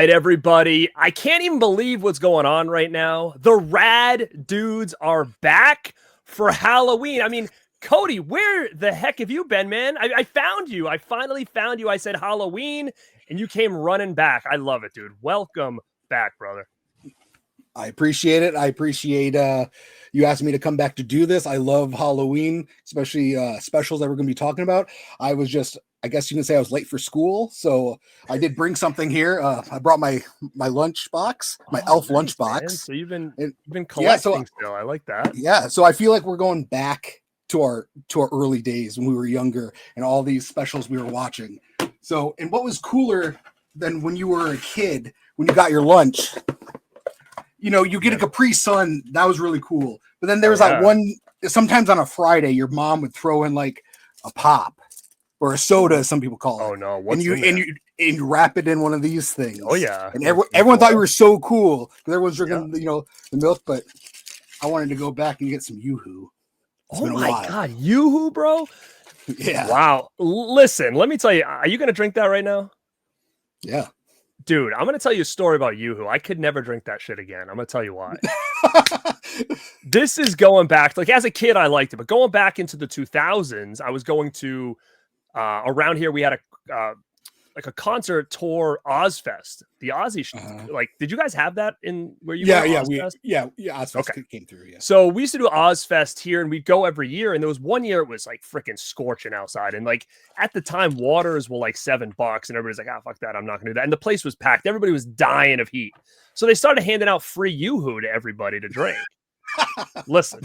right, everybody. I can't even believe what's going on right now. The Rad Dudes are back for Halloween. I mean, Cody, where the heck have you been, man? I found you. I finally found you. I said Halloween, and you came running back. I love it, dude. Welcome back, brother. I appreciate it. I appreciate you asked me to come back to do this. I love Halloween, especially specials that we're going to be talking about. I guess you can say I was late for school, so I did bring something here. I brought my lunch box, my elf lunch box. So you've been collecting still. I like that. Yeah, so I feel like we're going back to our early days when we were younger and all these specials we were watching. So, and what was cooler than when you were a kid, when you got your lunch, you know, you get a Capri Sun. That was really cool. But then there was that one, sometimes on a Friday, your mom would throw in like a pop or a soda, as some people call it. Oh no! And you wrap it in one of these things. Oh yeah! And everyone thought you were so cool because everyone's drinking, you know, the milk. But I wanted to go back and get some Yoo-hoo. Oh my god, Yoo-hoo, bro! Yeah. Wow. Listen, let me tell you. Are you gonna drink that right now? Yeah. Dude, I'm gonna tell you a story about Yoo-hoo. I could never drink that shit again. I'm gonna tell you why. This is going back. Like as a kid, I liked it, but going back into the 2000s, I was going to. Around here, we had a concert tour, Ozfest, the Aussie. Like, did you guys have that in where you? Ozfest Ozfest came through. Yeah. So we used to do Ozfest here, and we'd go every year. And there was one year it was like freaking scorching outside, and like at the time, waters were like $7, and everybody's like, "Ah, fuck that, I'm not gonna do that." And the place was packed. Everybody was dying of heat, so they started handing out free Yoo-hoo to everybody to drink. Listen,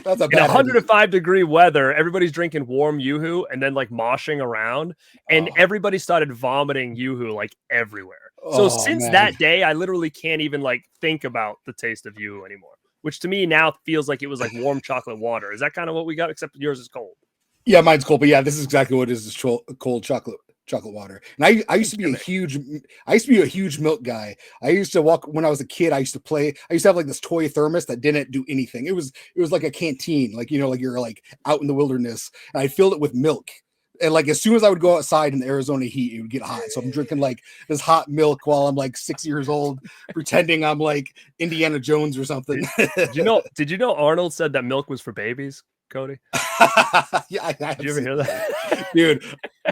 that's in 105-degree weather, everybody's drinking warm Yoo-hoo and then like moshing around, and everybody started vomiting Yoo-hoo like everywhere. So since that day, I literally can't even like think about the taste of Yoo-hoo anymore, which to me now feels like it was like warm chocolate water. Is that kind of what we got? Except yours is cold. Yeah, mine's cold, but yeah, this is exactly what it is. It's cold chocolate water. And I used to be a huge milk guy. I used to walk when I was a kid. I used to have like this toy thermos that didn't do anything. It was like a canteen, like, you know, like you're like out in the wilderness, and I filled it with milk. And like as soon as I would go outside in the Arizona heat, it would get hot. So I'm drinking like this hot milk while I'm like 6 years old, pretending I'm like Indiana Jones or something. Did you know Arnold said that milk was for babies, Cody? Yeah, did you ever hear that? Dude,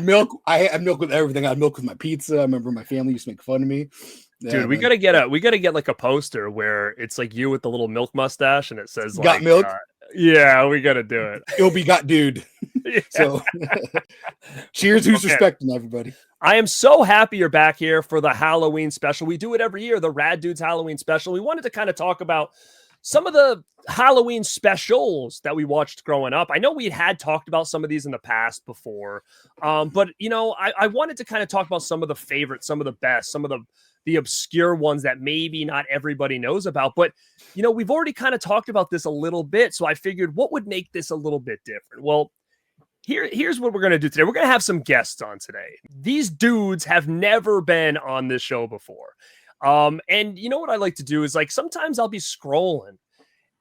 milk. I have milk with everything. I had milk with my pizza. I remember my family used to make fun of me. Yeah, dude, we gotta get like a poster where it's like you with the little milk mustache and it says got like, milk. Yeah, we gotta do it. It'll be got dude. Yeah. So cheers, who's respecting everybody. I am so happy you're back here for the Halloween special. We do it every year, the Rad Dudes Halloween special. We wanted to kind of talk about some of the Halloween specials that we watched growing up. I know we had talked about some of these in the past before, but you know, I wanted to kind of talk about some of the favorites, some of the best, some of the obscure ones that maybe not everybody knows about. But you know, we've already kind of talked about this a little bit, so I figured what would make this a little bit different. Well, here's what we're going to do today. We're going to have some guests on today. These dudes have never been on this show before. And you know what I like to do is like sometimes I'll be scrolling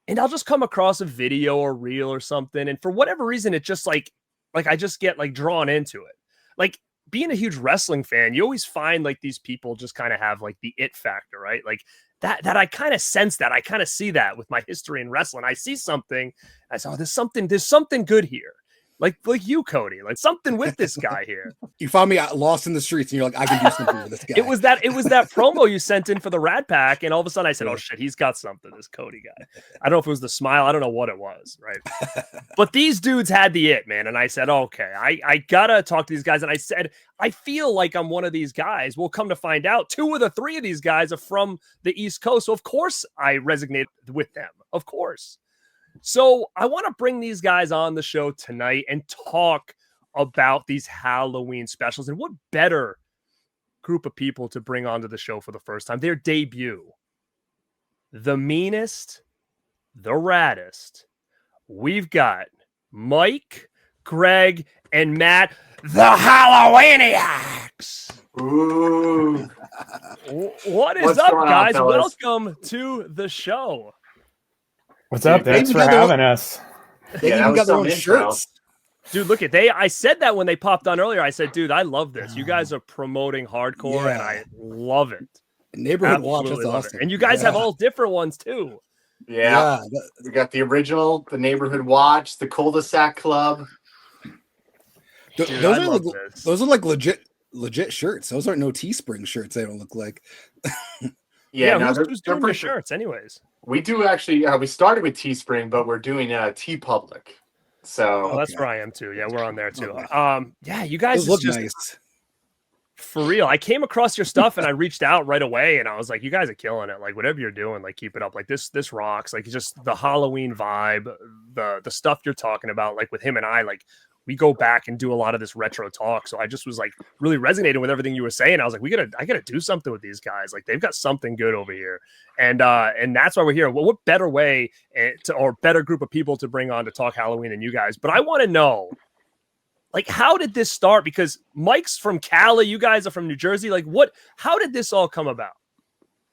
and I'll just come across a video or reel or something, and for whatever reason it just like I just get like drawn into it. Like being a huge wrestling fan, you always find like these people just kind of have like the it factor, right? Like that I kind of sense that. I kind of see that with my history in wrestling. I see something, I say, oh, there's something good here. Like you, Cody, like something with this guy here. You found me lost in the streets, and you're like, I can do something with this guy. It was that promo you sent in for the RADpack, and all of a sudden I said, oh shit, he's got something, this Cody guy. I don't know if it was the smile, I don't know what it was, right? But these dudes had the it, man, and I said, okay, I gotta talk to these guys, and I said, I feel like I'm one of these guys. We'll come to find out, 2 of the 3 of these guys are from the East Coast, so of course I resonate with them, of course. So I want to bring these guys on the show tonight and talk about these Halloween specials. And what better group of people to bring onto the show for the first time? Their debut. The meanest, the raddest. We've got Mike, Greg, and Matt, the Halloweeniacs. Ooh. What is up, guys? Welcome to the show. What's up? Thanks for having us. They even got their own shirts. Dude, look at I said that when they popped on earlier. I said, dude, I love this. You guys are promoting hardcore, and I love it. Neighborhood watch. Absolutely That's love awesome. it. And you guys have all different ones too. Yeah. We got the original, the Neighborhood Watch, the Cul-de-sac Club. Dude, those are like legit shirts. Those aren't no Teespring shirts. They don't look like. Yeah, no, who's doing your shirts anyways? We do actually. We started with Teespring, but we're doing T Public. So that's where I am too. Yeah, we're on there too. Okay. Yeah, you guys look nice. For real. I came across your stuff and I reached out right away and I was like, you guys are killing it. Like whatever you're doing, like keep it up. Like this rocks. Like just the Halloween vibe, the stuff you're talking about, like with him and I, like we go back and do a lot of this retro talk. So I just was like really resonating with everything you were saying. I was like, I gotta do something with these guys. Like they've got something good over here. And that's why we're here. Well, what better way or better group of people to bring on to talk Halloween than you guys? But I want to know, like, how did this start? Because Mike's from Cali, you guys are from New Jersey. Like, how did this all come about?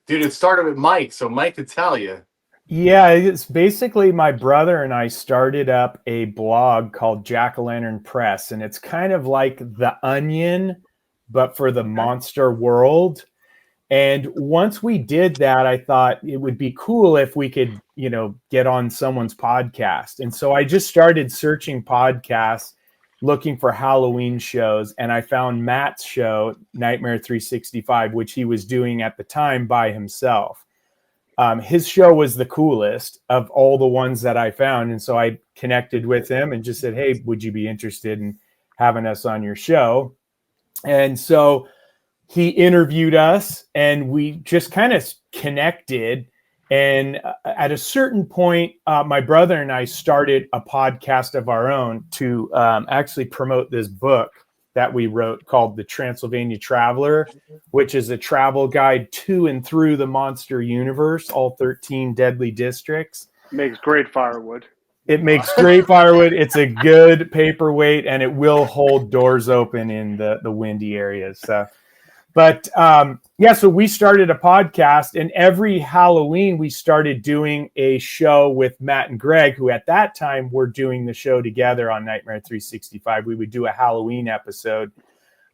Dude, it started with Mike, so Mike could tell you. Yeah, it's basically my brother and I started up a blog called Jack-o'-lantern Press, and it's kind of like The Onion, but for the monster world. And once we did that, I thought it would be cool if we could, get on someone's podcast. And so I just started searching podcasts, looking for Halloween shows, and I found Matt's show, Nightmare 365, which he was doing at the time by himself. His show was the coolest of all the ones that I found, and so I connected with him and just said, hey, would you be interested in having us on your show? And so he interviewed us, and we just kind of connected. And at a certain point, my brother and I started a podcast of our own to actually promote this book that we wrote called The Transylvania Traveler, which is a travel guide to and through the monster universe, all 13 deadly districts. Makes great firewood. It makes great firewood. It's a good paperweight, and it will hold doors open in the windy areas. So. But so we started a podcast, and every Halloween we started doing a show with Matt and Greg, who at that time were doing the show together on Nightmare 365. We would do a Halloween episode.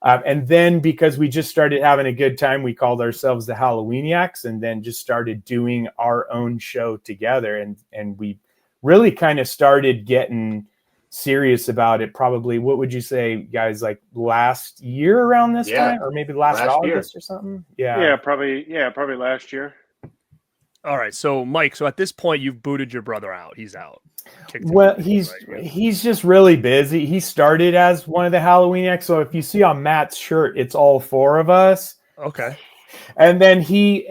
And then because we just started having a good time, we called ourselves the Halloweeniacs, and then just started doing our own show together. And we really kind of started getting serious about it probably, what would you say, guys, like last year around this time, or maybe last August or something? Probably last year. All right, so Mike, so at this point you've booted your brother out. He's out. Well, he's just really busy. He started as one of the Halloweeniacs, so if you see on Matt's shirt, it's all four of us. Okay. And then he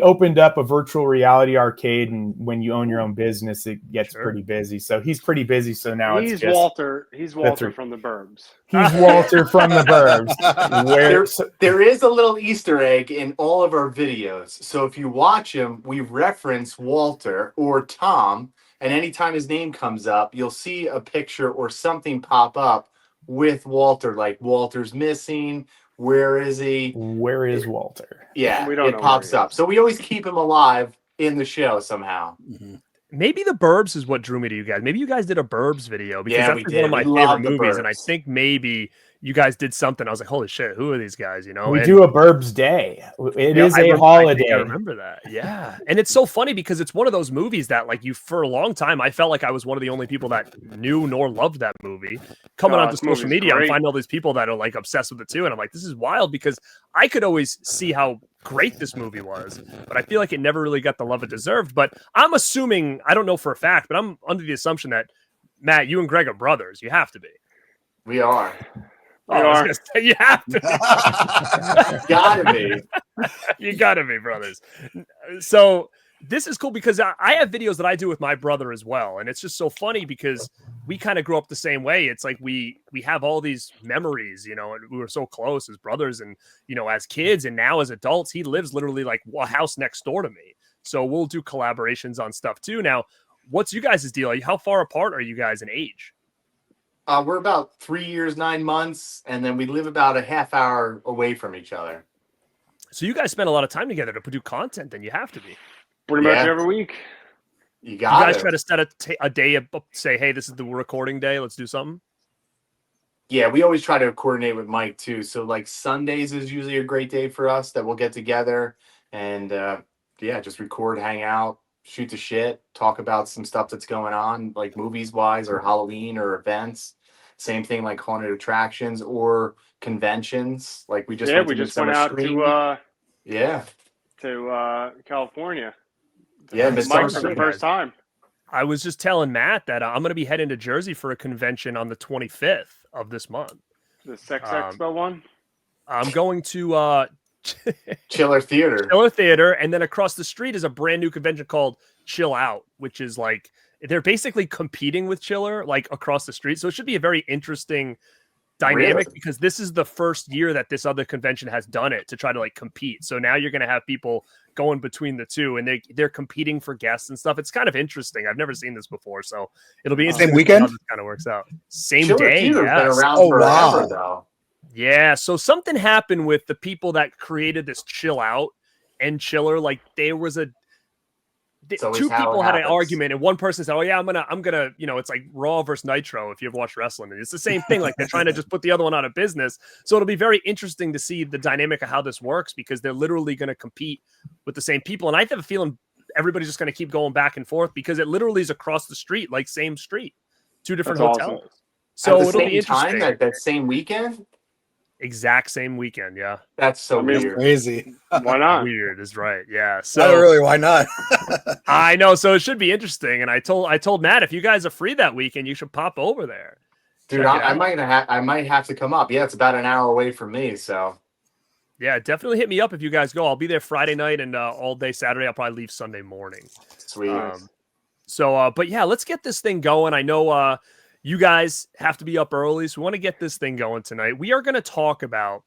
opened up a virtual reality arcade, and when you own your own business, it gets pretty busy. So he's pretty busy. So now he's Walter. He's Walter from the Burbs. He's Walter from the Burbs. There is a little Easter egg in all of our videos. So if you watch them, we reference Walter or Tom, and anytime his name comes up, you'll see a picture or something pop up with Walter, like Walter's missing. Where is he? Where is Walter? Yeah, it pops up. So we always keep him alive in the show somehow. Mm-hmm. Maybe The Burbs is what drew me to you guys. Maybe you guys did a Burbs video, because that's one of my favorite movies. And I think maybe you guys did something. I was like, holy shit, who are these guys? We do a Burbs Day. It is a holiday. I remember that. Yeah. And it's so funny because it's one of those movies that, like, for a long time, I felt like I was one of the only people that knew nor loved that movie. Coming onto social media, I'm finding all these people that are like obsessed with it too. And I'm like, this is wild, because I could always see how great this movie was, but I feel like it never really got the love it deserved. But I'm assuming, I don't know for a fact, but I'm under the assumption that, Matt, you and Greg are brothers. You have to be. We are. You have to. Gotta be. You gotta be brothers. So this is cool because I have videos that I do with my brother as well, and it's just so funny because we kind of grew up the same way. It's like we have all these memories, and we were so close as brothers, and as kids, and now as adults, he lives literally like a house next door to me. So we'll do collaborations on stuff too. Now, what's you guys' deal? How far apart are you guys in age? We're about 3 years, 9 months, and then we live about a half hour away from each other. So you guys spend a lot of time together to do content, then you have to be. Pretty much every week. You guys try to set a day up, say, hey, this is the recording day. Let's do something. Yeah, we always try to coordinate with Mike too. So like Sundays is usually a great day for us that we'll get together and just record, hang out, shoot the shit, talk about some stuff that's going on, like movies wise or Halloween or events. Same thing like haunted attractions or conventions. Like we just went to went out to California. Midsummer Mike for the first time. I was just telling Matt that I'm going to be heading to Jersey for a convention on the 25th of this month. The Sex Expo one? I'm going to Chiller Theater. Chiller Theater, and then across the street is a brand new convention called Chill Out, which is like they're basically competing with Chiller like across the street. So it should be a very interesting dynamic because this is the first year that this other convention has done it to try to like compete. So now you're going to have people going between the two, and they're competing for guests and stuff. It's kind of interesting. I've never seen this before, so it'll be interesting. Same weekend, how this kind of works out. Same Chiller day. Theater's Yes. been around forever, though. Yeah. So something happened with the people that created this Chill Out and Chiller. Like there was two people had an argument, and one person said, "Oh yeah, I'm gonna," it's like Raw versus Nitro. If you ever watched wrestling, it's the same thing. Like they're trying to just put the other one out of business. So it'll be very interesting to see the dynamic of how this works because they're literally going to compete with the same people. And I have a feeling everybody's just going to keep going back and forth because it literally is across the street, like same street, two different hotels. Awesome. So At the it'll same be interesting. time, that same weekend. Exact same weekend, yeah. That's so weird. Crazy. Why not? Weird is right, yeah. So not really, why not? I know, so it should be interesting. And I told Matt, if you guys are free that weekend, you should pop over there. Dude, I might have to come up. Yeah, it's about an hour away from me, so yeah, definitely hit me up if you guys go. I'll be there Friday night and all day Saturday. I'll probably leave Sunday morning. Sweet. But yeah, let's get this thing going. I know you guys have to be up early, so we want to get this thing going tonight. We are going to talk about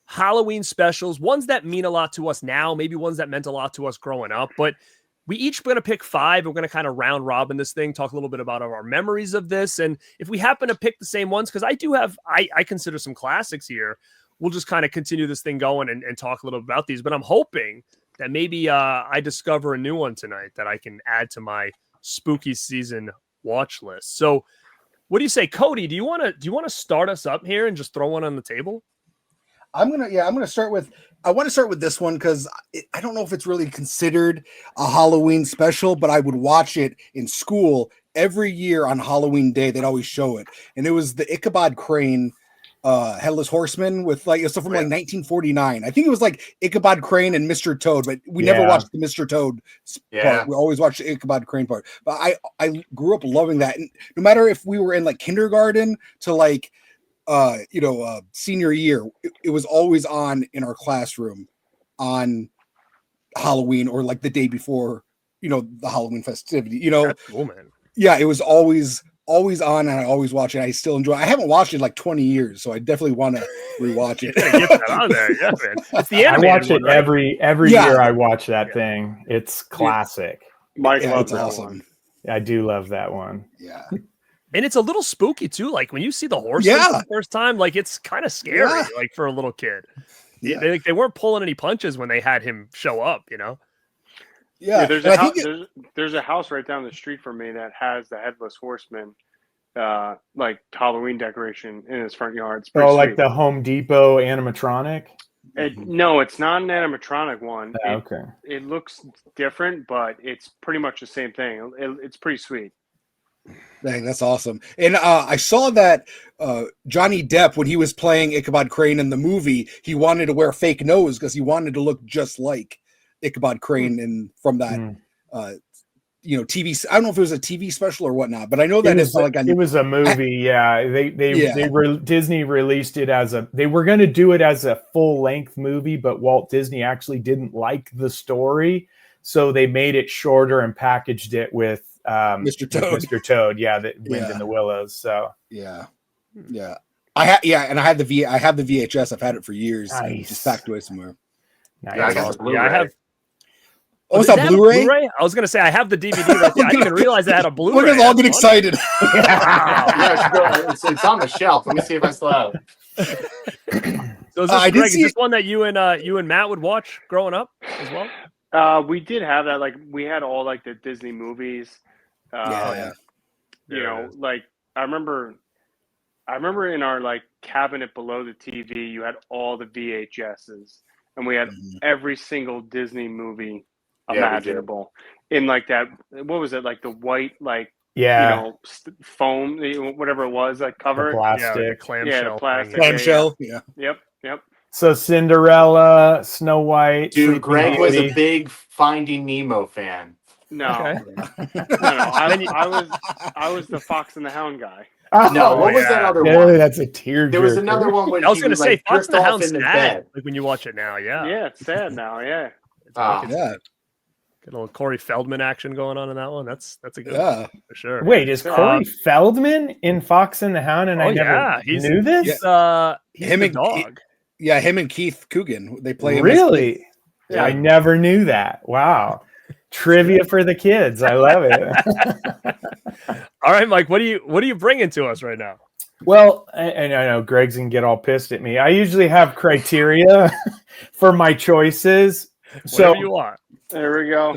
Halloween specials, ones that mean a lot to us now, maybe ones that meant a lot to us growing up. But we each going to pick 5. We're going to kind of round robin this thing, talk a little bit about our memories of this. And if we happen to pick the same ones, because I consider some classics here, we'll just kind of continue this thing going and talk a little bit about these. But I'm hoping that maybe I discover a new one tonight that I can add to my spooky season watch list. So what do you say, Cody? Do you want to start us up here and just throw one on the table? I want to start with this one because I don't know if it's really considered a Halloween special, but I would watch it in school every year on Halloween day. They'd always show it, and it was the Ichabod Crane Headless Horseman with like stuff from like 1949. I think it was like Ichabod Crane and Mr. Toad, but we never watched the Mr. Toad part. We always watched the Ichabod Crane part. But I grew up loving that. And no matter if we were in like kindergarten to like senior year, it was always on in our classroom on Halloween or like the day before, the Halloween festivity. That's cool, man. Yeah, it was always on, and I always watch it. I still enjoy it. I haven't watched it in like 20 years, so I definitely want to rewatch it. Get that on there. Yeah, man. It's the I watch it right? every year. I watch that thing. It's classic. Mike loves that awesome. one. I do love that one. Yeah. And it's a little spooky too. Like when you see the horses for the first time, like it's kind of scary, like for a little kid. Yeah. They weren't pulling any punches when they had him show up, Yeah, there's a house right down the street from me that has the Headless Horseman, like Halloween decoration in his front yard. It's pretty sweet. Like the Home Depot animatronic? No, it's not an animatronic one. Okay. It looks different, but it's pretty much the same thing. It's pretty sweet. Dang, that's awesome. And I saw that Johnny Depp, when he was playing Ichabod Crane in the movie, he wanted to wear a fake nose because he wanted to look just like Ichabod Crane and from that TV. I don't know if it was a TV special or whatnot, but I know that it was a movie. Disney released it they were going to do it as a full length movie, but Walt Disney actually didn't like the story, so they made it shorter and packaged it with Mr. Toad. Mr. Toad, that Wind in the Willows. So yeah. I have the VHS. I've had it for years. Nice. Just packed away somewhere. Nice. Yeah, I got the Blu-ray. I have. Oh, is that Blu-ray? I was gonna say I have the DVD right there. I didn't even realize I had a Blu-ray. Look at us all get excited. It's on the shelf. Let me see if I still have it. So is this, Greg, is this one that you and Matt would watch growing up as well? We did have that. Like we had all like the Disney movies. Yeah. Like I remember in our like cabinet below the TV, you had all the VHSs, and we had Mhm. every single Disney movie Yeah, we did. imaginable in like that. What was it like the white Yeah, foam, whatever it was, like the cover? Yeah, like a plastic. clamshell. plastic. thing. Clamshell. Yeah. Yep. So Cinderella, Snow White, Dude, Sleeping Greg was a Beauty. big Finding Nemo fan. No, Okay. no. I was the Fox and the Hound guy. No, Oh, what was that yeah. other dude, one? that's a tearjerker. There was another one where I was he gonna would say, like Fox drift and the off Hound's in the sad. bed. Like when you watch it now, yeah. Yeah, it's sad now. Yeah. It's Ah. wicked. Yeah. Get a little Corey Feldman action going on in that one. That's a good Yeah. one, for sure. Wait, is Corey Feldman in Fox and the Hound? And Oh I never yeah, he's knew this. He's Him the and- dog. Yeah, him and Keith Coogan. They play him as- Really? Yeah. I never knew that. Wow. Trivia for the kids. I love it. All right, Mike, what are you bringing to us right now? Well, and I know Greg's gonna get all pissed at me. I usually have criteria for my choices. So Whatever you want. There we go.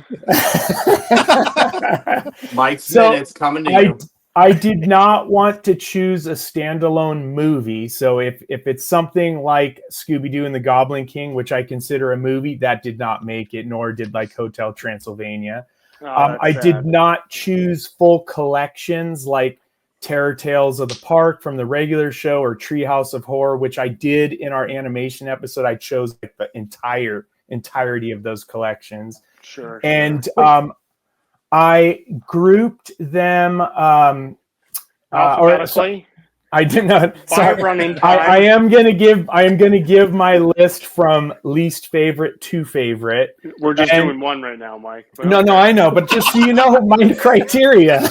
Mike's So, minutes coming to you. I did not want to choose a standalone movie. So if it's something like Scooby-Doo and the Goblin King, which I consider a movie, that did not make it, nor did like Hotel Transylvania. Oh, I that's did sad. not choose full collections like Terror Tales of the Park from the regular show or Treehouse of Horror, which I did in our animation episode. I chose like the entirety of those collections. Sure. And I grouped them. Alphabetically? I did not. By Sorry, running time. I am gonna give my list from least favorite to favorite. We're just and- doing one right now, Mike. But No, okay. I know, but just so you know my criteria.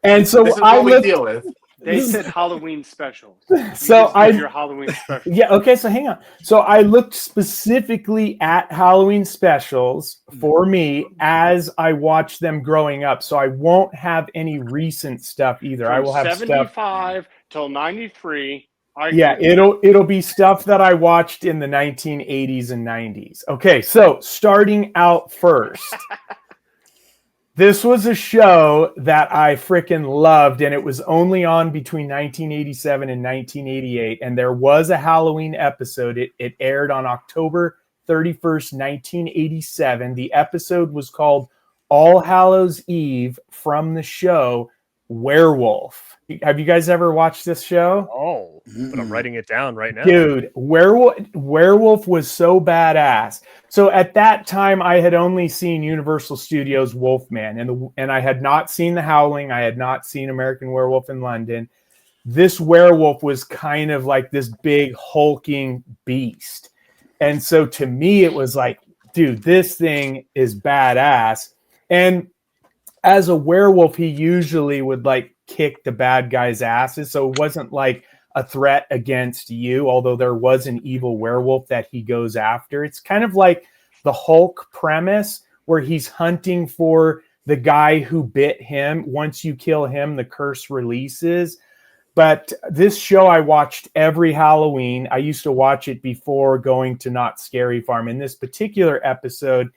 And so This is I what we looked. deal with. They said Halloween specials. So your Halloween special. Yeah, okay, so hang on. So I looked specifically at Halloween specials for me as I watched them growing up. So I won't have any recent stuff either. I will have stuff. 75 till 93. Yeah, it'll be stuff that I watched in the 1980s and 90s. Okay, so starting out first. This was a show that I freaking loved, and it was only on between 1987 and 1988. And there was a Halloween episode. It aired on October 31st, 1987. The episode was called All Hallows Eve from the show Werewolf. Have you guys ever watched this show? Oh, but I'm writing it down right now. Dude, Werewolf was so badass. So at that time, I had only seen Universal Studios Wolfman, and I had not seen The Howling. I had not seen American Werewolf in London. This werewolf was kind of like this big hulking beast. And so to me, it was like, dude, this thing is badass. And as a werewolf, he usually would like kick the bad guys' asses. So it wasn't like a threat against you, although there was an evil werewolf that he goes after. It's kind of like the Hulk premise where he's hunting for the guy who bit him. Once you kill him, the curse releases. But this show I watched every Halloween. I used to watch it before going to Not Scary Farm. In this particular episode,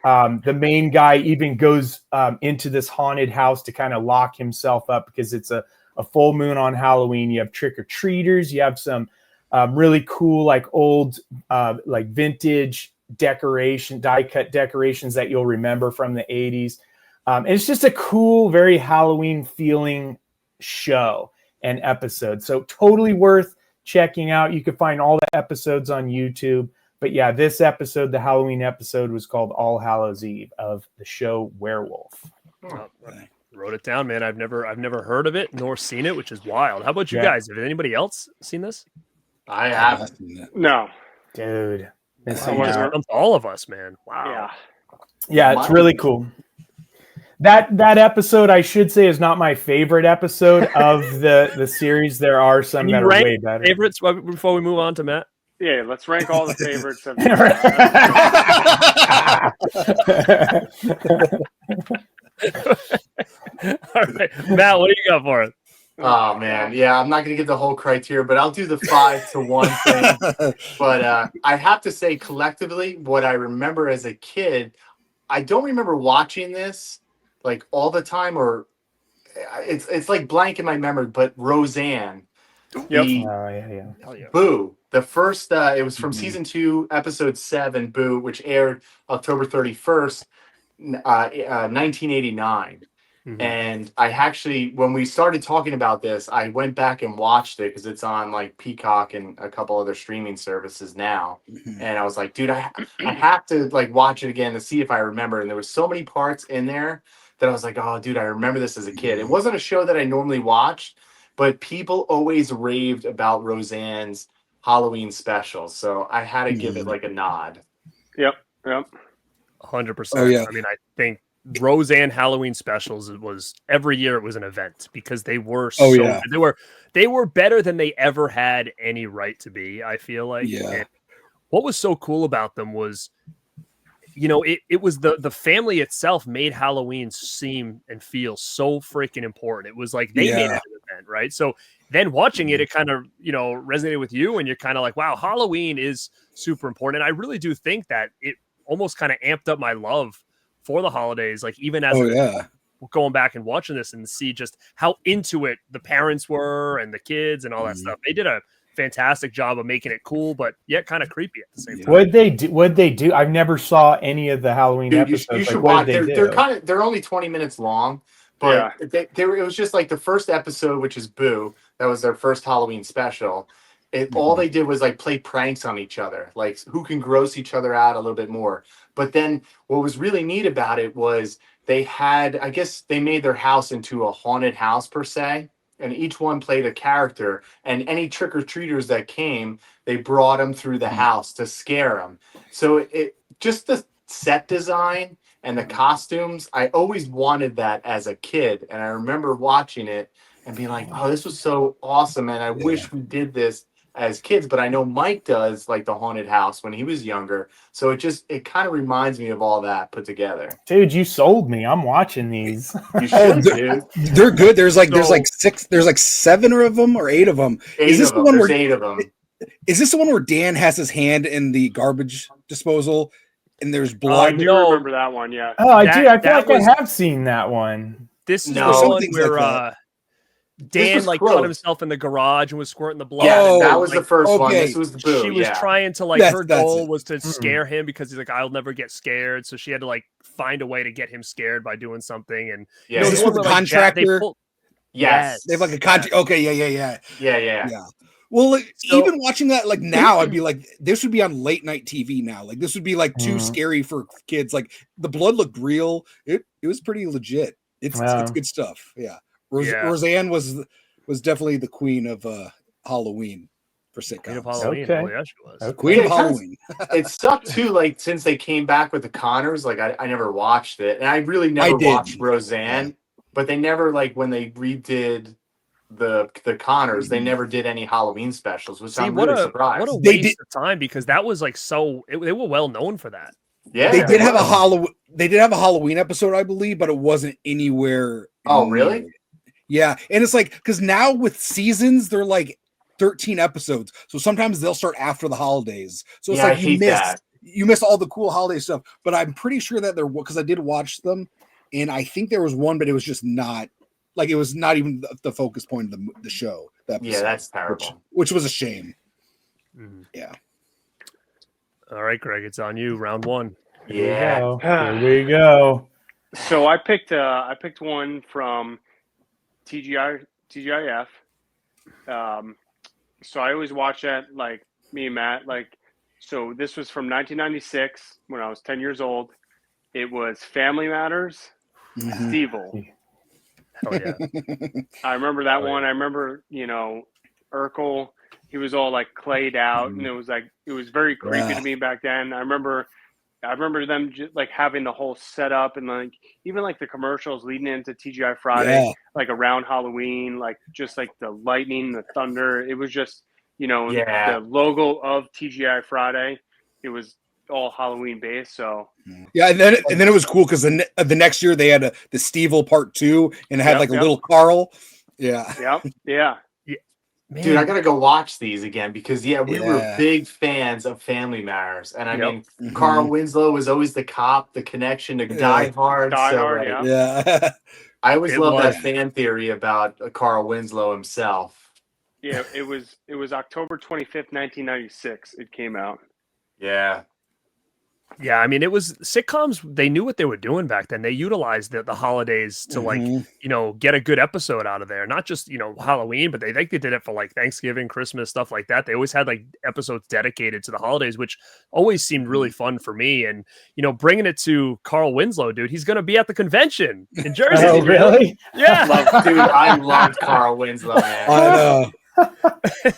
the main guy even goes into this haunted house to kind of lock himself up because it's a full moon on Halloween. You have trick-or-treaters. You have some really cool, like old, like vintage die-cut decorations that you'll remember from the 80s. And it's just a cool, very Halloween-feeling show and episode. So totally worth checking out. You can find all the episodes on YouTube. But yeah, this episode, the Halloween episode, was called All Hallows Eve of the show Werewolf. Oh, I wrote it down, man. I've never heard of it nor seen it, which is wild. How about you Yeah. guys? Have anybody else seen this? I haven't. No. Dude. This Wow, thing it is- jumped all of us, man. Wow. Yeah. Yeah, it's really cool. That episode, I should say, is not my favorite episode of the series. There are some Can you that are rank way better. favorites before we move on to Matt? Yeah, let's rank all the favorites. Of All right, Matt, what do you got for us? Oh man, yeah, I'm not gonna give the whole criteria, but I'll do the 5-to-1 thing. But I have to say, collectively, what I remember as a kid, I don't remember watching this like all the time, or it's like blank in my memory. But Roseanne, Yep. the Oh, yeah. Hell yeah. Boo, The first, it was from season 2, episode 7, Boo, which aired October 31st, 1989. And I actually, when we started talking about this, I went back and watched it because it's on like Peacock and a couple other streaming services now. And I was like, dude, I have to like watch it again to see if I remember. And there was so many parts in there that I was like, oh, dude, I remember this as a kid. It wasn't a show that I normally watched, but people always raved about Roseanne's Halloween specials. So I had to give it like a nod. Yep. 100%. Oh, yeah. I mean, I think Roseanne Halloween specials, it was every year it was an event because they were they were better than they ever had any right to be, I feel like. And what was so cool about them was, you know, it was the family itself made Halloween seem and feel so freaking important. It was like they made it an event, right? So then watching it kind of, you know, resonated with you, and you're kind of like, wow, Halloween is super important. And I really do think that it almost kind of amped up my love for the holidays, like even as going back and watching this and see just how into it the parents were and the kids and all that stuff. They did a fantastic job of making it cool, but yet kind of creepy at the same time. What'd they do? I've never saw any of the Halloween episodes. You should watch. They're only 20 minutes long, but it was just like the first episode, which is Boo. That was their first Halloween special. All they did was like play pranks on each other, like who can gross each other out a little bit more. But then what was really neat about it was they had, I guess they made their house into a haunted house per se, and each one played a character, and any trick-or-treaters that came, they brought them through the house to scare them. So it just the set design and the costumes, I always wanted that as a kid. And I remember watching it and being like, oh, this was so awesome. And I wish we did this as kids, but I know Mike does like the haunted house when he was younger. So it kind of reminds me of all that put together. Dude, you sold me. I'm watching these. You should, dude. They're good. There's like 7 of them or 8 of them. Is this the one where 8 of them? Is this the one where Dan has his hand in the garbage disposal and there's blood? I do remember that one, yeah. Oh, I do. I feel like I have seen that one. This is the one where Dan like cut himself in the garage and was squirting the blood. Yeah, that was the first one. This was the Boo. She was trying to like her goal was to scare him because he's like, I'll never get scared. So she had to like find a way to get him scared by doing something. And you know, this was the contractor. Yes, they have like a contract. Okay, yeah. Well, So, even watching that, like now, I'd be like, this would be on late night TV now. Like this would be like too scary for kids. Like the blood looked real. It was pretty legit. It's good stuff. Yeah. Roseanne was definitely the queen of Halloween for sitcoms. Queen of Halloween. Okay. Oh, yeah, she was. Okay. Queen of Halloween. It sucked too, like since they came back with the Connors, like I never watched it. And I really never watched Roseanne, but they never, like when they redid the Connors, they never did any Halloween specials, which I'm really surprised. What a waste of time, because that was like they were well known for that. Yeah. They did have a Halloween episode, I believe, but it wasn't anywhere. Oh, really? Yeah, and it's like, because now with seasons, they're like 13 episodes, so sometimes they'll start after the holidays. So it's like you miss all the cool holiday stuff. But I'm pretty sure that because I did watch them, and I think there was one, but it was just not like, it was not even the focus point of the show. Yeah, that's terrible. Which was a shame. Yeah. All right, Greg, it's on you. Round 1. Yeah. Here we go. So I picked one from TGIF. So I always watch that, like me and Matt. Like, so this was from 1996 when I was 10 years old. It was Family Matters, Stevel. Oh yeah, I remember that one. I remember, Urkel. He was all like clayed out, and it was very creepy to me back then. I remember them just like having the whole setup, and like even like the commercials leading into TGI Friday, like around Halloween, like just like the lightning, the thunder. It was just, the logo of TGI Friday. It was all Halloween based. So yeah, and then it was cool because the next year they had the Stevel Part 2, and it had like a little Carl. Yeah. Yeah. Man. Dude, I gotta go watch these again because we were big fans of Family Matters, and I mean, Carl Winslow was always the cop, the connection to Die Hard. I always loved that fan theory about Carl Winslow himself. Yeah, it was October 25th, 1996. It came out. Yeah. Yeah, I mean, it was sitcoms. They knew what they were doing back then. They utilized the holidays to like, get a good episode out of there. Not just, Halloween, but they did it for like Thanksgiving, Christmas, stuff like that. They always had like episodes dedicated to the holidays, which always seemed really fun for me. And, bringing it to Carl Winslow, dude, he's going to be at the convention in Jersey. Oh, really? Yeah. I loved Carl Winslow, man. I know.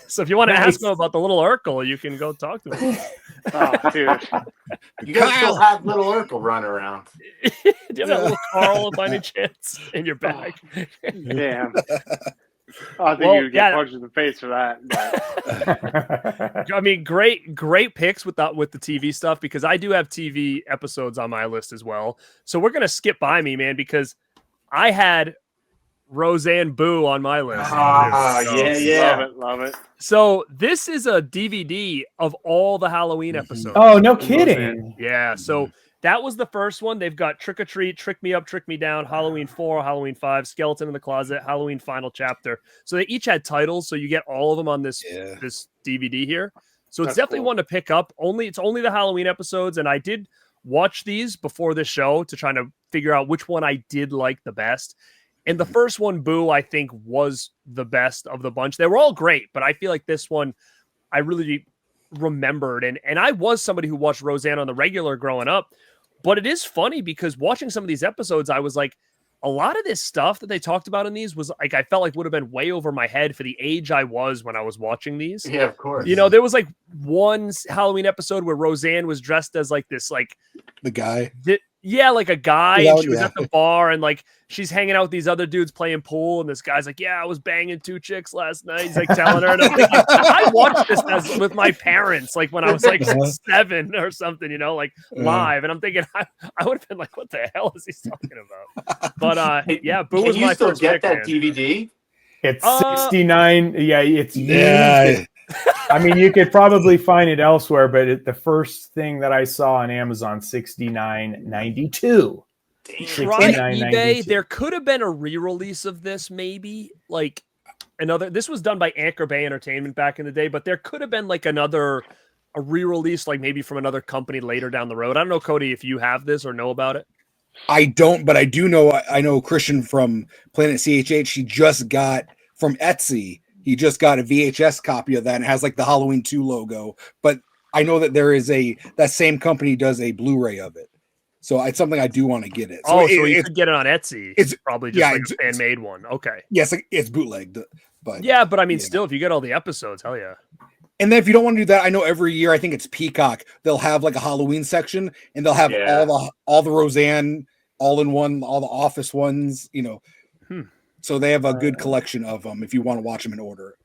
So if you want to ask him about the little Urkel, you can go talk to him. Oh, dude. You guys still have little Urkel run around. Do you have that little Carl by any chance in your bag? Damn. I think you would get punched in the face for that. But. I mean, great picks with the TV stuff, because I do have TV episodes on my list as well. So we're gonna skip by me, man, because I had Roseanne Boo on my list. Yeah. Love it. So this is a DVD of all the Halloween episodes. Oh, no kidding. Yeah. So that was the first one. They've got Trick or Treat, Trick Me Up, Trick Me Down, Halloween 4, Halloween 5, Skeleton in the Closet, Halloween Final Chapter. So they each had titles. So you get all of them on this DVD here. So it's definitely one to pick up. It's only the Halloween episodes. And I did watch these before this show to try to figure out which one I did like the best. And the first one, Boo, I think was the best of the bunch. They were all great, but I feel like this one I really remembered. And I was somebody who watched Roseanne on the regular growing up. But it is funny because watching some of these episodes, I was like, a lot of this stuff that they talked about in these was like, I felt like would have been way over my head for the age I was when I was watching these. Yeah, of course. There was like one Halloween episode where Roseanne was dressed as like this, like the guy. Like a guy. And she was at the bar and like she's hanging out with these other dudes playing pool. And this guy's like, yeah, I was banging 2 chicks last night. He's like telling her. And I'm thinking, I watched this with my parents, like when I was like 7 or something, live. And I'm thinking, I would have been like, what the hell is he talking about? But Boo was my first pick. Can you still get that DVD? It's 69. Yeah, it's used. I mean, you could probably find it elsewhere, but the first thing that I saw on Amazon, $69.92. Try eBay. There could have been a re-release of this, maybe like another. This was done by Anchor Bay Entertainment back in the day, but there could have been like a re-release, like maybe from another company later down the road. I don't know, Cody, if you have this or know about it. I don't, but I do know. I know Christian from Planet CHH. He just got from Etsy. He just got a VHS copy of that and it has like the Halloween 2 logo. But I know that there is that same company does a Blu-ray of it. So it's something I do want to get it. So so you could get it on Etsy. It's probably just like a fan-made one. Okay. Yes, it's bootlegged. But I mean, still, if you get all the episodes, hell yeah. And then if you don't want to do that, I know every year, I think it's Peacock, they'll have like a Halloween section and they'll have all the Roseanne all in one, all the Office ones, So they have a good collection of them if you want to watch them in order.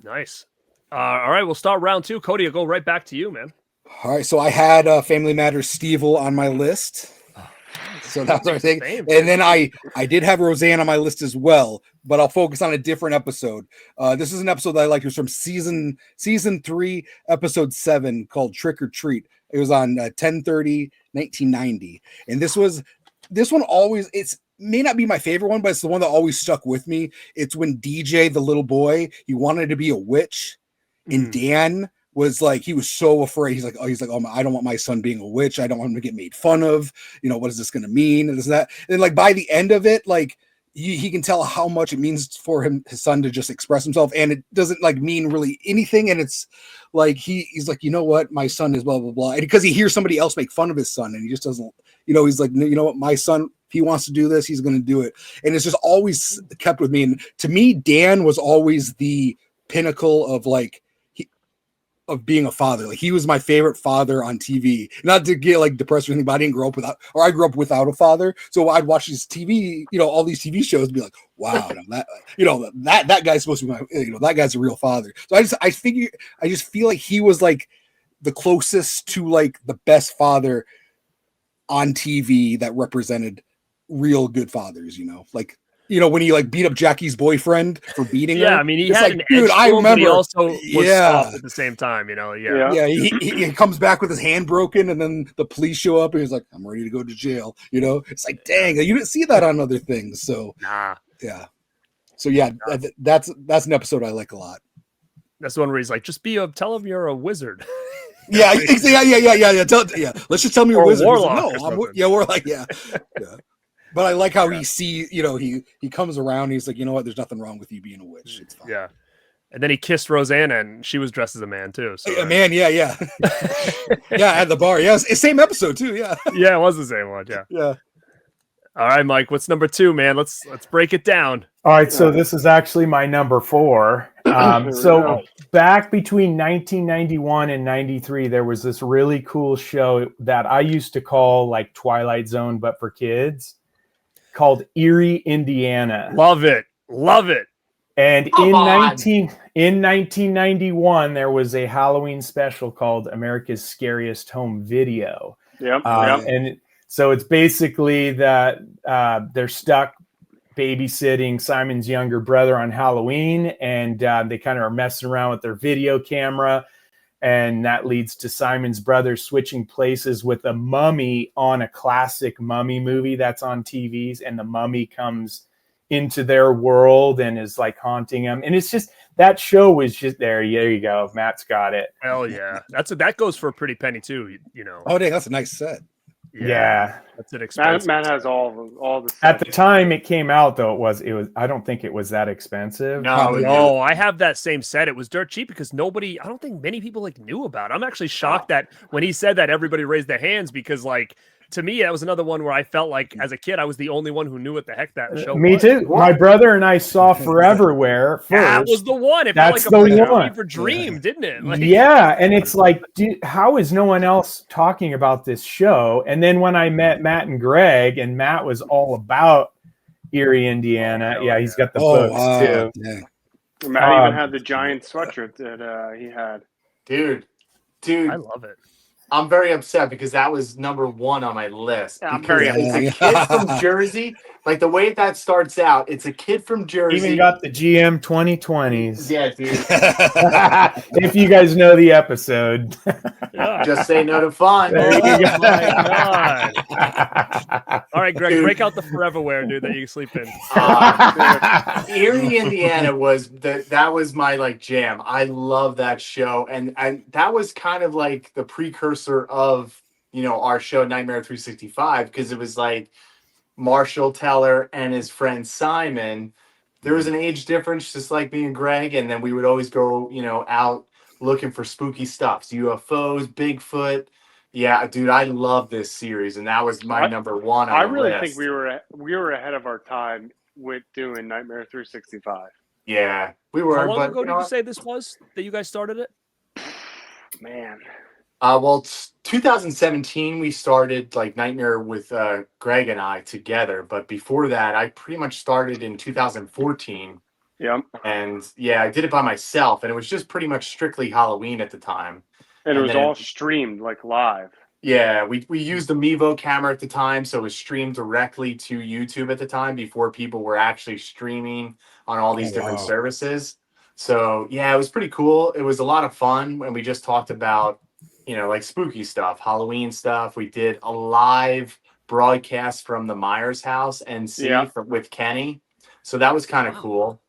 Nice. All right, we'll start round 2. Cody, I'll go right back to you, man. All right, so I had Family Matters Stevel on my list. So that's what I think. And then I did have Roseanne on my list as well, but I'll focus on a different episode. This is an episode that I liked. It was from season 3, episode 7, called Trick or Treat. It was on 10/30/1990. And this one always, it's may not be my favorite one, but it's the one that always stuck with me. It's when DJ, the little boy, he wanted to be a witch, and Dan was like, he was so afraid. He's like, oh, I don't want my son being a witch. I don't want him to get made fun of. What is this going to mean? And this and that. And like by the end of it, like he can tell how much it means for his son to just express himself, and it doesn't like mean really anything. And it's like he's like, you know what, my son is blah blah blah, and because he hears somebody else make fun of his son, and he just doesn't. He's like, you know what, my son, if he wants to do this, he's going to do it. And it's just always kept with me. And to me, Dan was always the pinnacle of of being a father. Like he was my favorite father on TV. Not to get like depressed or anything, but I didn't grow up I grew up without a father. So I'd watch these TV, all these TV shows and be like, wow, that guy's supposed to be my, that guy's a real father. So I just feel like he was like the closest to like the best father on TV that represented real good fathers, when he like beat up Jackie's boyfriend for beating her. Yeah, I mean, he had like, an dude, I remember. But he also was soft at the same time, Yeah, he comes back with his hand broken, and then the police show up, and he's like, "I'm ready to go to jail." It's like, dang, you didn't see that on other things. So, nah, yeah. So yeah, that's an episode I like a lot. That's the one where he's like, just tell him you're a wizard. Yeah. Let's just tell me you're a wizard. Warlock. Like, no, warlock. Yeah. But I like how he sees, he comes around. He's like, you know what? There's nothing wrong with you being a witch. It's fine. Yeah. And then he kissed Rosanna, and she was dressed as a man too. So a man, yeah. Yeah, at the bar. Yeah, it's the same episode too. Yeah. Yeah, it was the same one. Yeah. Yeah. All right, Mike. What's number 2, man? Let's break it down. All right, so this is actually my number 4. So back between 1991 and 93, there was this really cool show that I used to call like Twilight Zone, but for kids, called Erie, Indiana. Love it. And in 1991, there was a Halloween special called America's Scariest Home Video. Yep. And so it's basically that they're stuck babysitting Simon's younger brother on Halloween, and they kind of are messing around with their video camera, and that leads to Simon's brother switching places with a mummy on a classic mummy movie that's on TVs, and the mummy comes into their world and is like haunting them. And it's just, that show was just there you go. Matt's got it. Hell yeah. That goes for a pretty penny too, Oh, dang, that's a nice set. Yeah. That's an expensive. Matt has all the stuff. At the time it came out, though, it was I don't think it was that expensive. No, I have that same set. It was dirt cheap because I don't think many people like knew about it. I'm actually shocked that when he said that, everybody raised their hands, because like, to me, that was another one where I felt like as a kid, I was the only one who knew what the heck that show was. Me too. My brother and I saw Foreverwhere first. That was the one. It That's felt like the a one. fever dream, didn't it? Like, yeah, and it's like, how is no one else talking about this show? And then when I met Matt and Greg, and Matt was all about Erie, Indiana. He's got the books too. Yeah. Matt even had the giant sweatshirt that he had. Dude, I love it. I'm very upset because that was number 1 on my list. Yeah, I'm because very it's a kid from Jersey. Like the way that starts out, it's a kid from Jersey. Even got the GM 2020s. Yeah, dude. If you guys know the episode. Just say no to fun. Oh my God. All right, Greg, Dude. break out the Foreverwear, dude, that you sleep in. Erie, Indiana that was my like jam. I love that show, and that was kind of like the precursor of our show Nightmare 365, because it was like Marshall Teller and his friend Simon. There was an age difference, just like me and Greg, and then we would always go out looking for spooky stuff, UFOs, Bigfoot. Yeah, dude, I love this series, and that was my number 1 on I the really list. think we were ahead of our time with doing Nightmare 365. Yeah, we were. How long but, ago did you say this was that you guys started it? Man. Well, it's 2017 we started like Nightmare with Greg and I together, but before that I pretty much started in 2014. Yep. And I did it by myself, and it was just pretty much strictly Halloween at the time. And it was all streamed like live. Yeah, we used the Mevo camera at the time, so it was streamed directly to YouTube at the time before people were actually streaming on all these different services. So yeah, it was pretty cool. It was a lot of fun when we just talked about like spooky stuff, Halloween stuff. We did a live broadcast from the Myers house with Kenny. So that was kind of cool.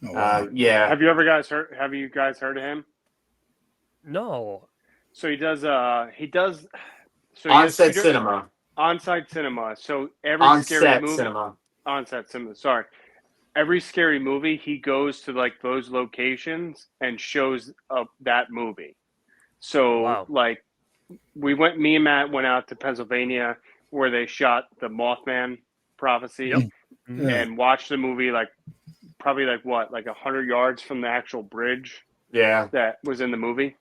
Oh, wow. Yeah. Have you guys heard of him? No. So he does On-set cinema. On-site cinema. So every scary movie. Cinema. On-set cinema. Sorry. Every scary movie, he goes to like those locations and shows up that movie. So like me and Matt went out to Pennsylvania where they shot the Mothman Prophecy and watched the movie like probably like 100 yards from the actual bridge that was in the movie.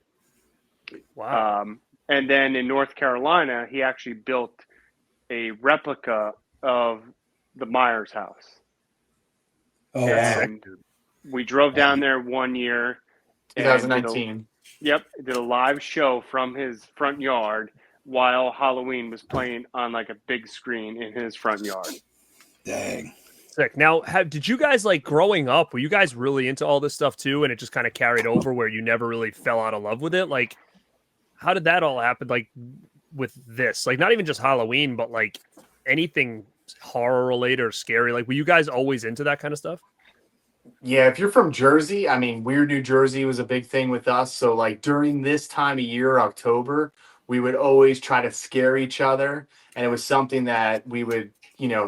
Wow. And then in North Carolina, he actually built a replica of the Myers house. Oh, and we drove down there one year. 2019. Did a live show from his front yard while Halloween was playing on like a big screen in his front yard. Dang. Sick. Now, did you guys like growing up? Were you guys really into all this stuff too, and it just kind of carried over where you never really fell out of love with it? Like, how did that all happen? Like with this, like not even just Halloween, but like anything horror related or scary. Like, were you guys always into that kind of stuff? Yeah, if you're from Jersey, I mean, Weird New Jersey was a big thing with us. So, like, during this time of year, October, we would always try to scare each other. And it was something that we would,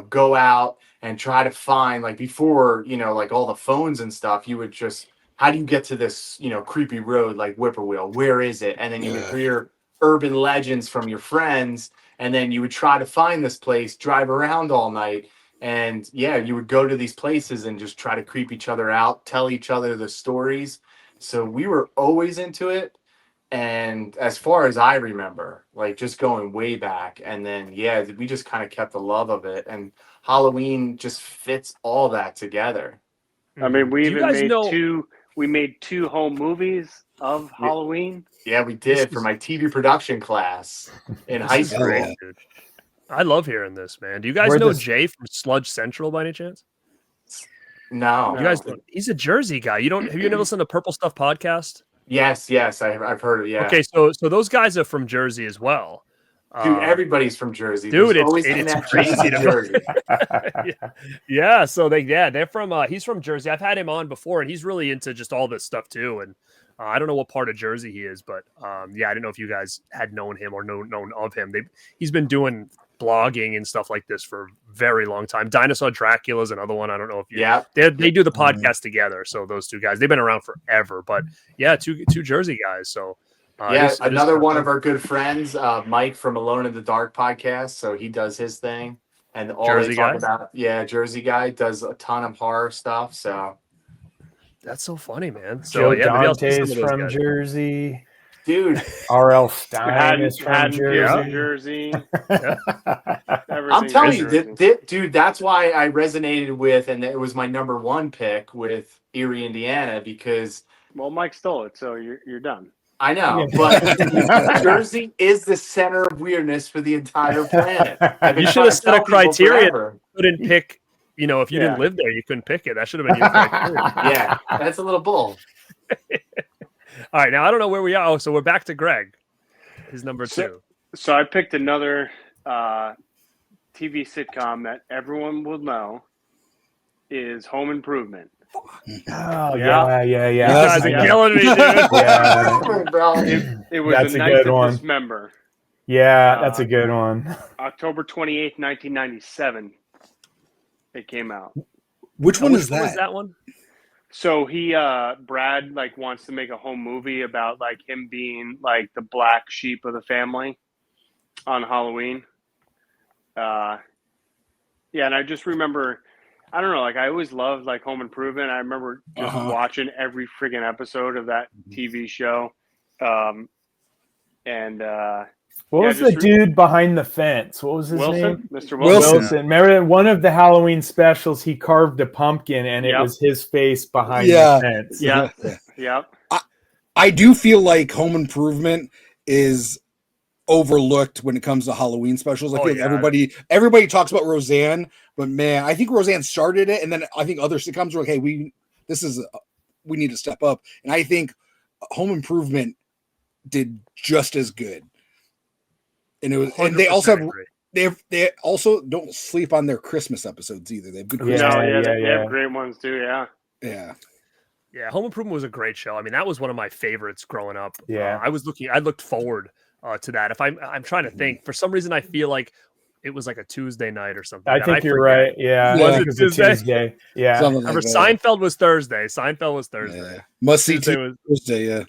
go out and try to find, like, before, like all the phones and stuff, you would just, how do you get to this, creepy road like Whippoorwill? Where is it? And then you would hear urban legends from your friends. And then you would try to find this place, drive around all night. And yeah, you would go to these places and just try to creep each other out, tell each other the stories. So we were always into it. And as far as I remember, like just going way back, and then yeah, we just kind of kept the love of it. And Halloween just fits all that together. I mean, we Do you even guys made know? we made 2 home movies of Halloween. Yeah, we did for my TV production class in high This is school. great, dude. I love hearing this, man. Do you guys Where know this- Jay from Sludge Central by any chance? No. You guys, he's a Jersey guy. You don't have you never listened to Purple Stuff podcast? Yes, I've heard it. Yeah. Okay, so those guys are from Jersey as well. Dude, everybody's from Jersey. dude, There's always it's connections crazy to to- Jersey. Yeah, so they're from he's from Jersey. I've had him on before, and he's really into just all this stuff too. And I don't know what part of Jersey he is, but yeah, I didn't know if you guys had known him or known of him. He's been doing blogging and stuff like this for a very long time. Dinosaur Dracula is another one. I don't know if you. Yeah. They do the podcast together. So those two guys, they've been around forever. But yeah, two Jersey guys. So Yeah, another one of our good friends, Mike from Alone in the Dark podcast. So he does his thing, and all Jersey they talk guy? about, Jersey guy does a ton of horror stuff. So, that's so funny, man. Joe So yeah, maybe I'll see some Dante's of those from guys. Jersey. dude, R.L. Stein is from Hadden from Jersey. Jersey. I'm telling you, Jersey. dude, that's why I resonated with, and it was my number 1 pick with Erie, Indiana, because Well, Mike stole it, so you're done. I know, Yeah. but Jersey is the center of weirdness for the entire planet. I've been You should trying have to set a tell people criteria. forever. Couldn't pick. If you Yeah. didn't live there, you couldn't pick it. That should have been your criteria. Yeah, that's a little bull. All right, now I don't know where we are. Oh, so we're back to Greg. His number 2. So I picked another TV sitcom that everyone will know is Home Improvement. Oh, Yeah. yeah. You guys are Yeah. killing me, dude. Yeah. Bro. It was That's the a Night good to one. Dismember, Yeah, that's a good one. October 28th, 1997. It came out. Which one Which is one was that? that one? So Brad wants to make a home movie about him being the black sheep of the family on Halloween. And I just remember, I don't know, I always loved Home Improvement. I remember just watching every friggin' episode of that TV show. What was the dude behind the fence? What was his name? Wilson, Mr. Wilson. Wilson. Remember one of the Halloween specials, he carved a pumpkin and it Yep. was his face behind Yeah. the fence. Yeah, yeah. I do feel like Home Improvement is overlooked when it comes to Halloween specials. I Oh, feel like yeah. everybody talks about Roseanne, but man, I think Roseanne started it, and then I think other sitcoms were like, "Hey, we need to step up." And I think Home Improvement did just as good. And it was, and they also 100% have agree. they also don't sleep on their Christmas episodes either. They have good Yeah. Christmas. They yeah. have great ones too. Yeah. Yeah. Yeah, Home Improvement was a great show. I mean, that was one of my favorites growing up. Yeah. I looked forward to that. If I'm trying to think, for some reason, I feel like it was like a Tuesday night or something. I think you're forget. right. Yeah. Was I think it it was a Tuesday? Tuesday. Yeah. Something Remember, like that. Seinfeld was Thursday. Yeah. Must see Tuesday was, Tuesday. Yeah.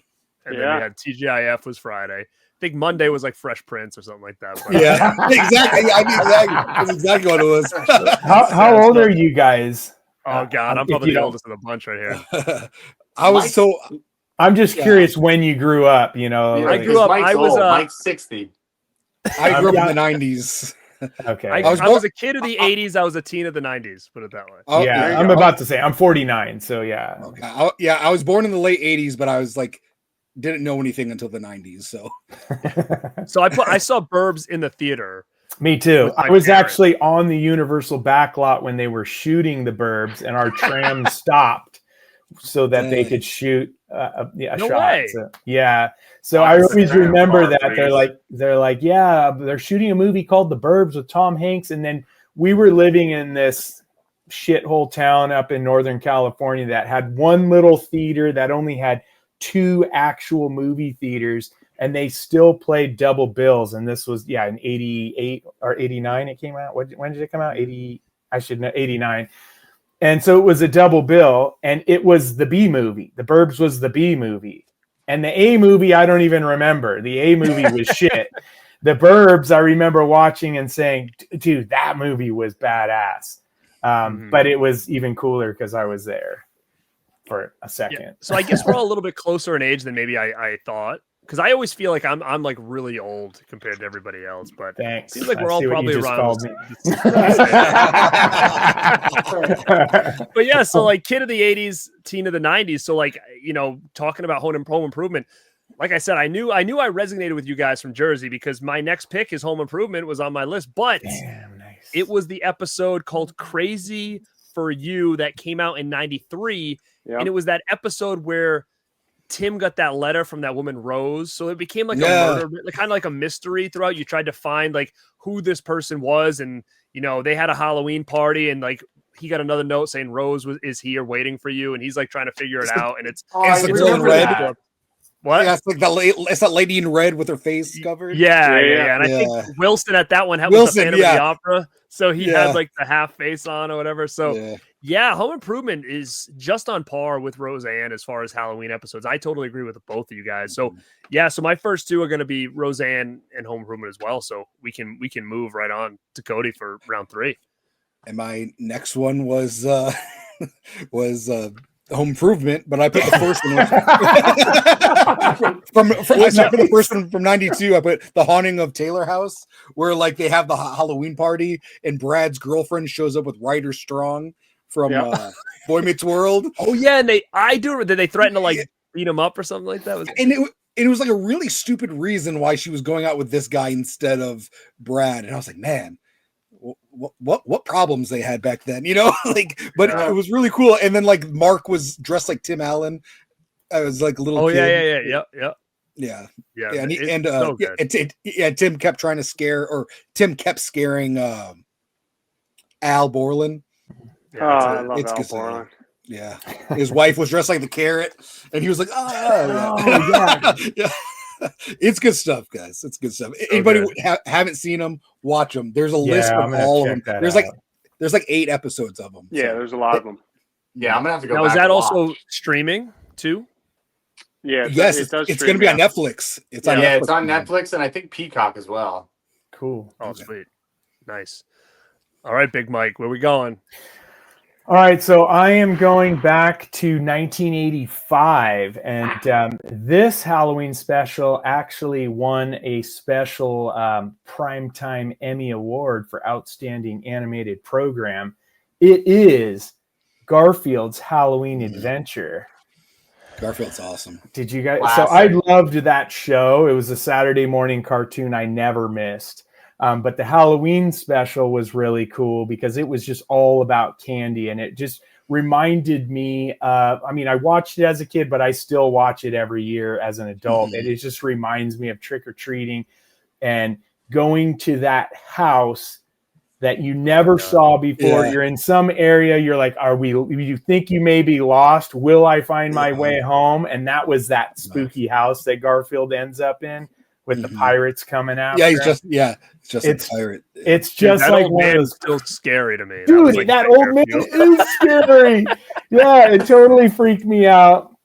and then Yeah. we had TGIF was Friday. I think Monday was like Fresh Prince or something like that. But Yeah. Exactly. I mean, that's exactly what it was. How old are you guys? Oh God, I'm If probably you the don't- oldest of the bunch right here. I was I'm just Yeah. curious when you grew up, Yeah, I because grew up- Mike's I was, old. uh, Mike's 60. I grew up Yeah. in the 90s. Okay. I was was a kid of the 80s. I was a teen of the 90s. Put it that way. Oh, yeah, there you I'm go. about to say I'm 49, so yeah. Okay. I was born in the late 80s, but I was didn't know anything until the 90s. So So I saw Burbs in the theater. Me too. With my I was parents. actually on the Universal backlot when they were shooting the Burbs, and our tram stopped so that they Dang. could shoot a No shot. way. So, yeah. So Oh, I that's always fair. remember Oh, that please. they're like, yeah, they're shooting a movie called The Burbs with Tom Hanks, and then we were living in this shithole town up in Northern California that had one little theater that only had 2 actual movie theaters, and they still played double bills. And this was, in 88 or 89 it came out. When did it come out? 80, I should know, 89. And so it was a double bill, and it was the B movie. The Burbs was the B movie. And the A movie, I don't even remember. The A movie was shit. The Burbs, I remember watching and saying, dude, that movie was badass. But it was even cooler because I was there for a second. Yeah. So I guess we're all a little bit closer in age than maybe I thought. Because I always feel like I'm like really old compared to everybody else, but thanks. Seems like we're all probably around. But yeah, so like kid of the 80s, teen of the 90s. So like, talking about home improvement, like I said, I knew I resonated with you guys from Jersey because my next pick is Home Improvement was on my list, but damn, nice. It was the episode called Crazy for You that came out in 93. Yep. And it was that episode where Tim got that letter from that woman, Rose. So it became like a murder, kind of like a mystery throughout. You tried to find like who this person was. And, they had a Halloween party and like he got another note saying Rose is here waiting for you. And he's like trying to figure it out. And it's the girl in red. What? Yeah, it's that lady in red with her face covered. Yeah. And I think Wilson at that one was the Phantom of the Opera. So he had like the half face on or whatever. So Home Improvement is just on par with Roseanne as far as Halloween episodes. I totally agree with both of you guys. So so my first 2 are going to be Roseanne and Home Improvement as well. So we can move right on to Cody for round 3. And my next one was Home Improvement, but I put the first one I put the first one from 92. I put The Haunting of Taylor House, where like they have the Halloween party and Brad's girlfriend shows up with Ryder Strong from Boy Meets World. Oh yeah, and did they threaten to like beat him up or something like that? It was like a really stupid reason why she was going out with this guy instead of Brad, and I was like, man, what problems they had back then, but it was really cool. And then like Mark was dressed like Tim Allen. I was like a little kid. Yeah. And Tim kept trying to Tim kept scaring Al Borland. I love Al Borland. Yeah, his wife was dressed like the Carrot, and he was like, It's good stuff, guys. It's good stuff. Anybody haven't seen them, watch them. There's a list of all of them. There's like 8 episodes of them. Yeah, there's a lot of them. Yeah, I'm gonna have to go. Now, back is that and also watch. streaming too? Yeah. Yes, it's going to be on Netflix. It's on Netflix and I think Peacock as well. Cool. Oh, sweet. Nice. All right, Big Mike, where we going? All right, so I am going back to 1985, and this Halloween special actually won a special Primetime Emmy Award for Outstanding Animated Program. It is Garfield's Halloween Adventure. Garfield's awesome. Did you guys? So I loved that show. It was a Saturday morning cartoon I never missed. But the Halloween special was really cool because it was just all about candy, and it just reminded me I watched it as a kid, but I still watch it every year as an adult. And it just reminds me of trick-or-treating and going to that house that you never saw before. You're in some area. You're like, you think you may be lost? Will I find my way home? And that was that spooky house that Garfield ends up in with the pirates coming out. Yeah, it's just a pirate. It's just that like old one of man's those. still scary to me. Dude, that old man is scary. Yeah, it totally freaked me out.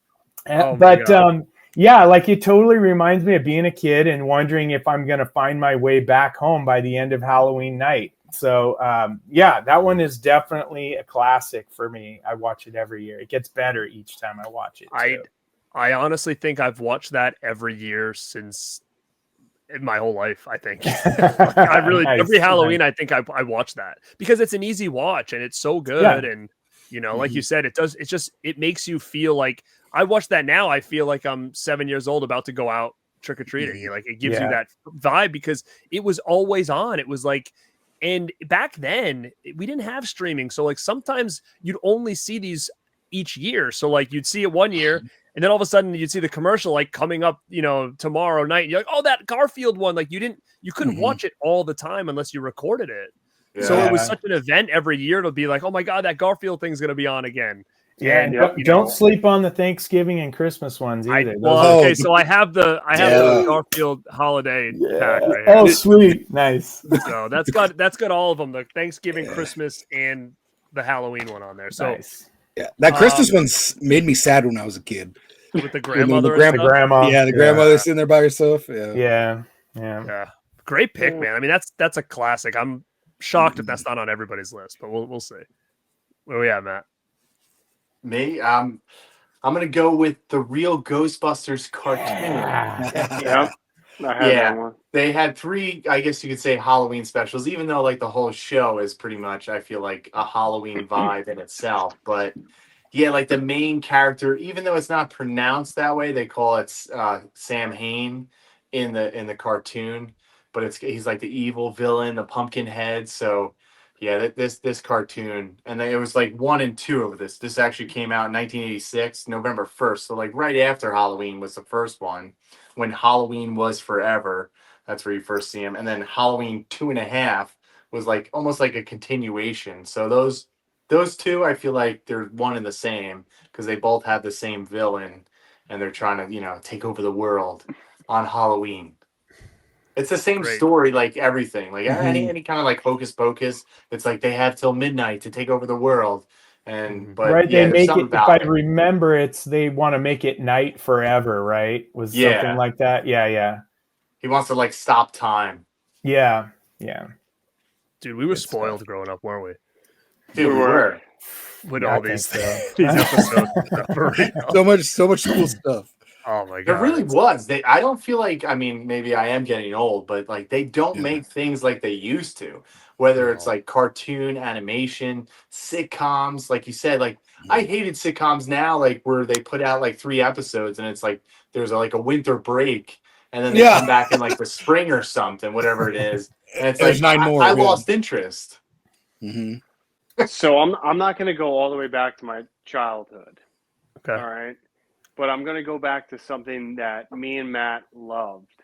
Like it totally reminds me of being a kid and wondering if I'm going to find my way back home by the end of Halloween night. So, that one is definitely a classic for me. I watch it every year. It gets better each time I watch it. I honestly think I've watched that every year since in my whole life. I think I really every Halloween I think I watch that because it's an easy watch and it's so good. And like you said, it makes you feel like I watch that now. I feel like I'm 7 years old about to go out trick-or-treating. Like it gives you that vibe because it was always on. It was like, and back then we didn't have streaming. So like sometimes you'd only see these each year. So like you'd see it one year and then all of a sudden you'd see the commercial like coming up, tomorrow night. And you're like, oh, that Garfield one. Like you couldn't watch it all the time unless you recorded it. So it was Yeah. such an event every year to be like, oh my God, that Garfield thing's going to be on again. Yeah, And, don't sleep on the Thanksgiving and Christmas ones either. So I have the Garfield holiday pack right here. Oh, sweet, nice. So that's got all of them: the Thanksgiving, Christmas, and the Halloween one on there. So Nice. Yeah, that Christmas one's made me sad when I was a kid. with the grandmother, The and stuff. grandma. Yeah, the grandmother sitting there by herself. Yeah. Yeah. Great pick, man. I mean, that's a classic. I'm shocked if that's not on everybody's list, but we'll see. Where we at, Matt? Me, I'm gonna go with the real Ghostbusters cartoon. Yep. I had that one. They had 3, I guess you could say, Halloween specials, even though like the whole show is pretty much, I feel like, a Halloween vibe in itself. But yeah, like the main character, even though it's not pronounced that way, they call it Sam Hain in the cartoon. But he's like the evil villain, the pumpkin head. So yeah, this cartoon, and it was like 1 and 2 of this. This actually came out in 1986, November 1st. So like right after Halloween was the first one, when Halloween was forever. That's where you first see him. And then Halloween 2.5 was like almost like a continuation. So those two, I feel like they're one and the same because they both have the same villain, and they're trying to take over the world on Halloween. It's the same story, like everything, like any kind of like hocus pocus. It's like they have till midnight to take over the world, but right, yeah, they make it. If I it. remember, they want to make it night forever, right? Was something like that? Yeah. He wants to like stop time. Yeah. Dude, we were spoiled growing up, weren't we? Dude, we were. With all these episodes. For real. So much cool stuff. Oh my God. It really was. I don't feel like, I mean, maybe I am getting old, but like they don't make things like they used to. Whether it's like cartoon, animation, sitcoms, like you said, like I hated sitcoms now, like where they put out like 3 episodes and it's like there's like a winter break and then they come back in like the spring or something, whatever it is. And it's There's like 9 more. I lost interest. So I'm not going to go all the way back to my childhood. Okay. All right. But I'm going to go back to something that me and Matt loved.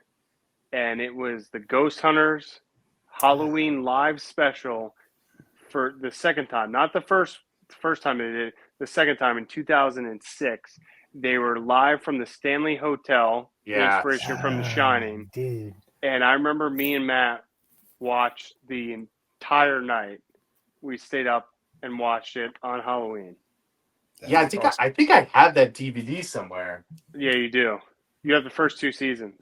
And it was the Ghost Hunters Halloween live special for the second time. Not the first time they did it, the second time in 2006. They were live from the Stanley Hotel, inspiration from The Shining. Dude. And I remember me and Matt watched the entire night. We stayed up and watched it on Halloween. Yeah, I think I have that DVD somewhere. Yeah, you do. You have the first 2 seasons.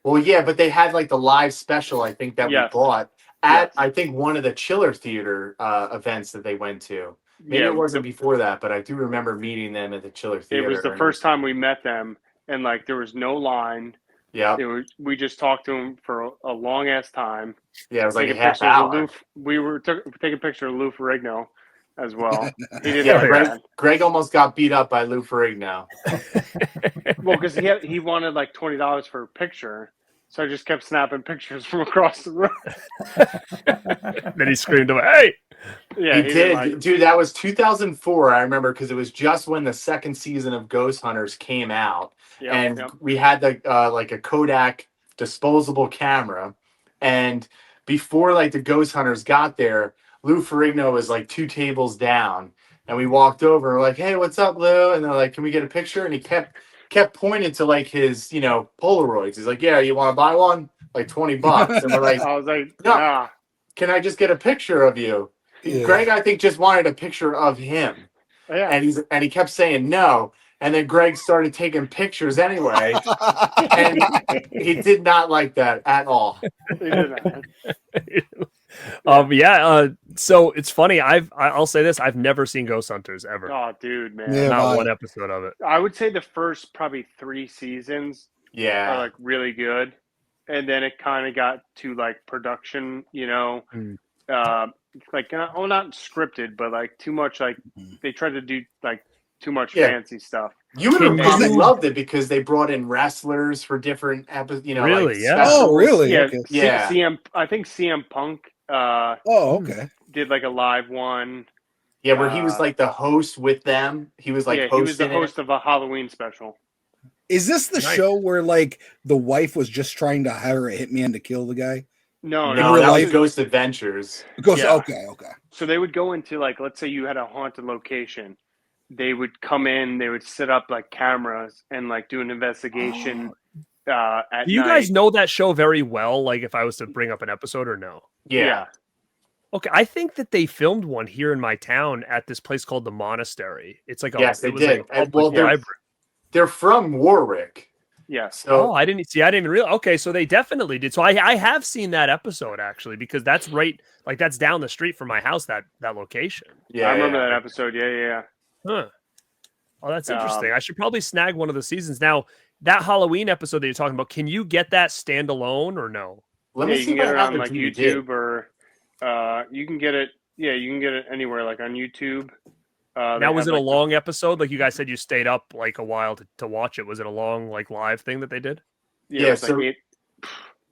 Well, yeah, but they had like the live special, I think, that we bought at, I think, one of the Chiller Theater events that they went to. Maybe it wasn't before that, but I do remember meeting them at the Chiller Theater. It was the first time we met them, and like there was no line. Yeah. We just talked to them for a long ass time. Yeah, it was like a half hour. We were taking a picture of Lou Ferrigno as well. He did Greg almost got beat up by Lou Ferrigno. Well, because he wanted like $20 for a picture, so I just kept snapping pictures from across the room. Then he screamed away, "Hey!" Yeah, he did. Dude, that was 2004. I remember because it was just when the second season of Ghost Hunters came out, we had the like a Kodak disposable camera, and before like the Ghost Hunters got there, Lou Ferrigno was like 2 tables down, and we walked over and we're like, "Hey, what's up, Lou?" And they're like, "Can we get a picture?" And he kept pointing to like his Polaroids. He's like, "Yeah, you want to buy one? Like $20." And we're like, I was like, "No, nah. Can I just get a picture of you?" Yeah. Greg, I think, just wanted a picture of him. Yeah. And he kept saying no. And then Greg started taking pictures anyway. And he did not like that at all. He did not. So it's funny. I'll say this: I've never seen Ghost Hunters ever. Oh, dude, man, not one episode of it. I would say the first probably 3 seasons, are like really good, and then it kind of got to like production, like not scripted, but like too much. Like they tried to do like too much fancy stuff. You would have probably loved it because they brought in wrestlers for different episodes. Really? Like yeah. Oh, really? Yeah. Okay. Yeah. I think CM Punk. Okay. Did like a live one. Yeah, where he was like the host with them. He was like he was the host of a Halloween special. Is this the show where like the wife was just trying to hire a hitman to kill the guy? No, In No, real that was life? Ghost Adventures. Yeah. Okay. So they would go into like, let's say you had a haunted location. They would come in, they would set up like cameras and like do an investigation at Do you night. guys know that show very well? Like, if I was to bring up an episode or no? Yeah. Okay, I think that they filmed one here in my town at this place called the Monastery. It's like Yes, they it was did. like a And, public well, library. they're from Warwick. Yes. Oh, So I didn't even realize. Okay, so they definitely did. So I have seen that episode actually, because that's right, like that's down the street from my house. That location. yeah, I remember yeah. that episode. Yeah. Huh. Oh, that's interesting. I should probably snag one of the seasons. Now, that Halloween episode that you're talking about, can you get that standalone or no? Let Yeah, me you see can if get I it have on the like DVD. YouTube or you can get it. Yeah, you can get it anywhere, like on YouTube. Now, was it a long episode? Like you guys said, you stayed up like a while to watch it. Was it a long like live thing that they did? Yeah, Yeah, it's like 8.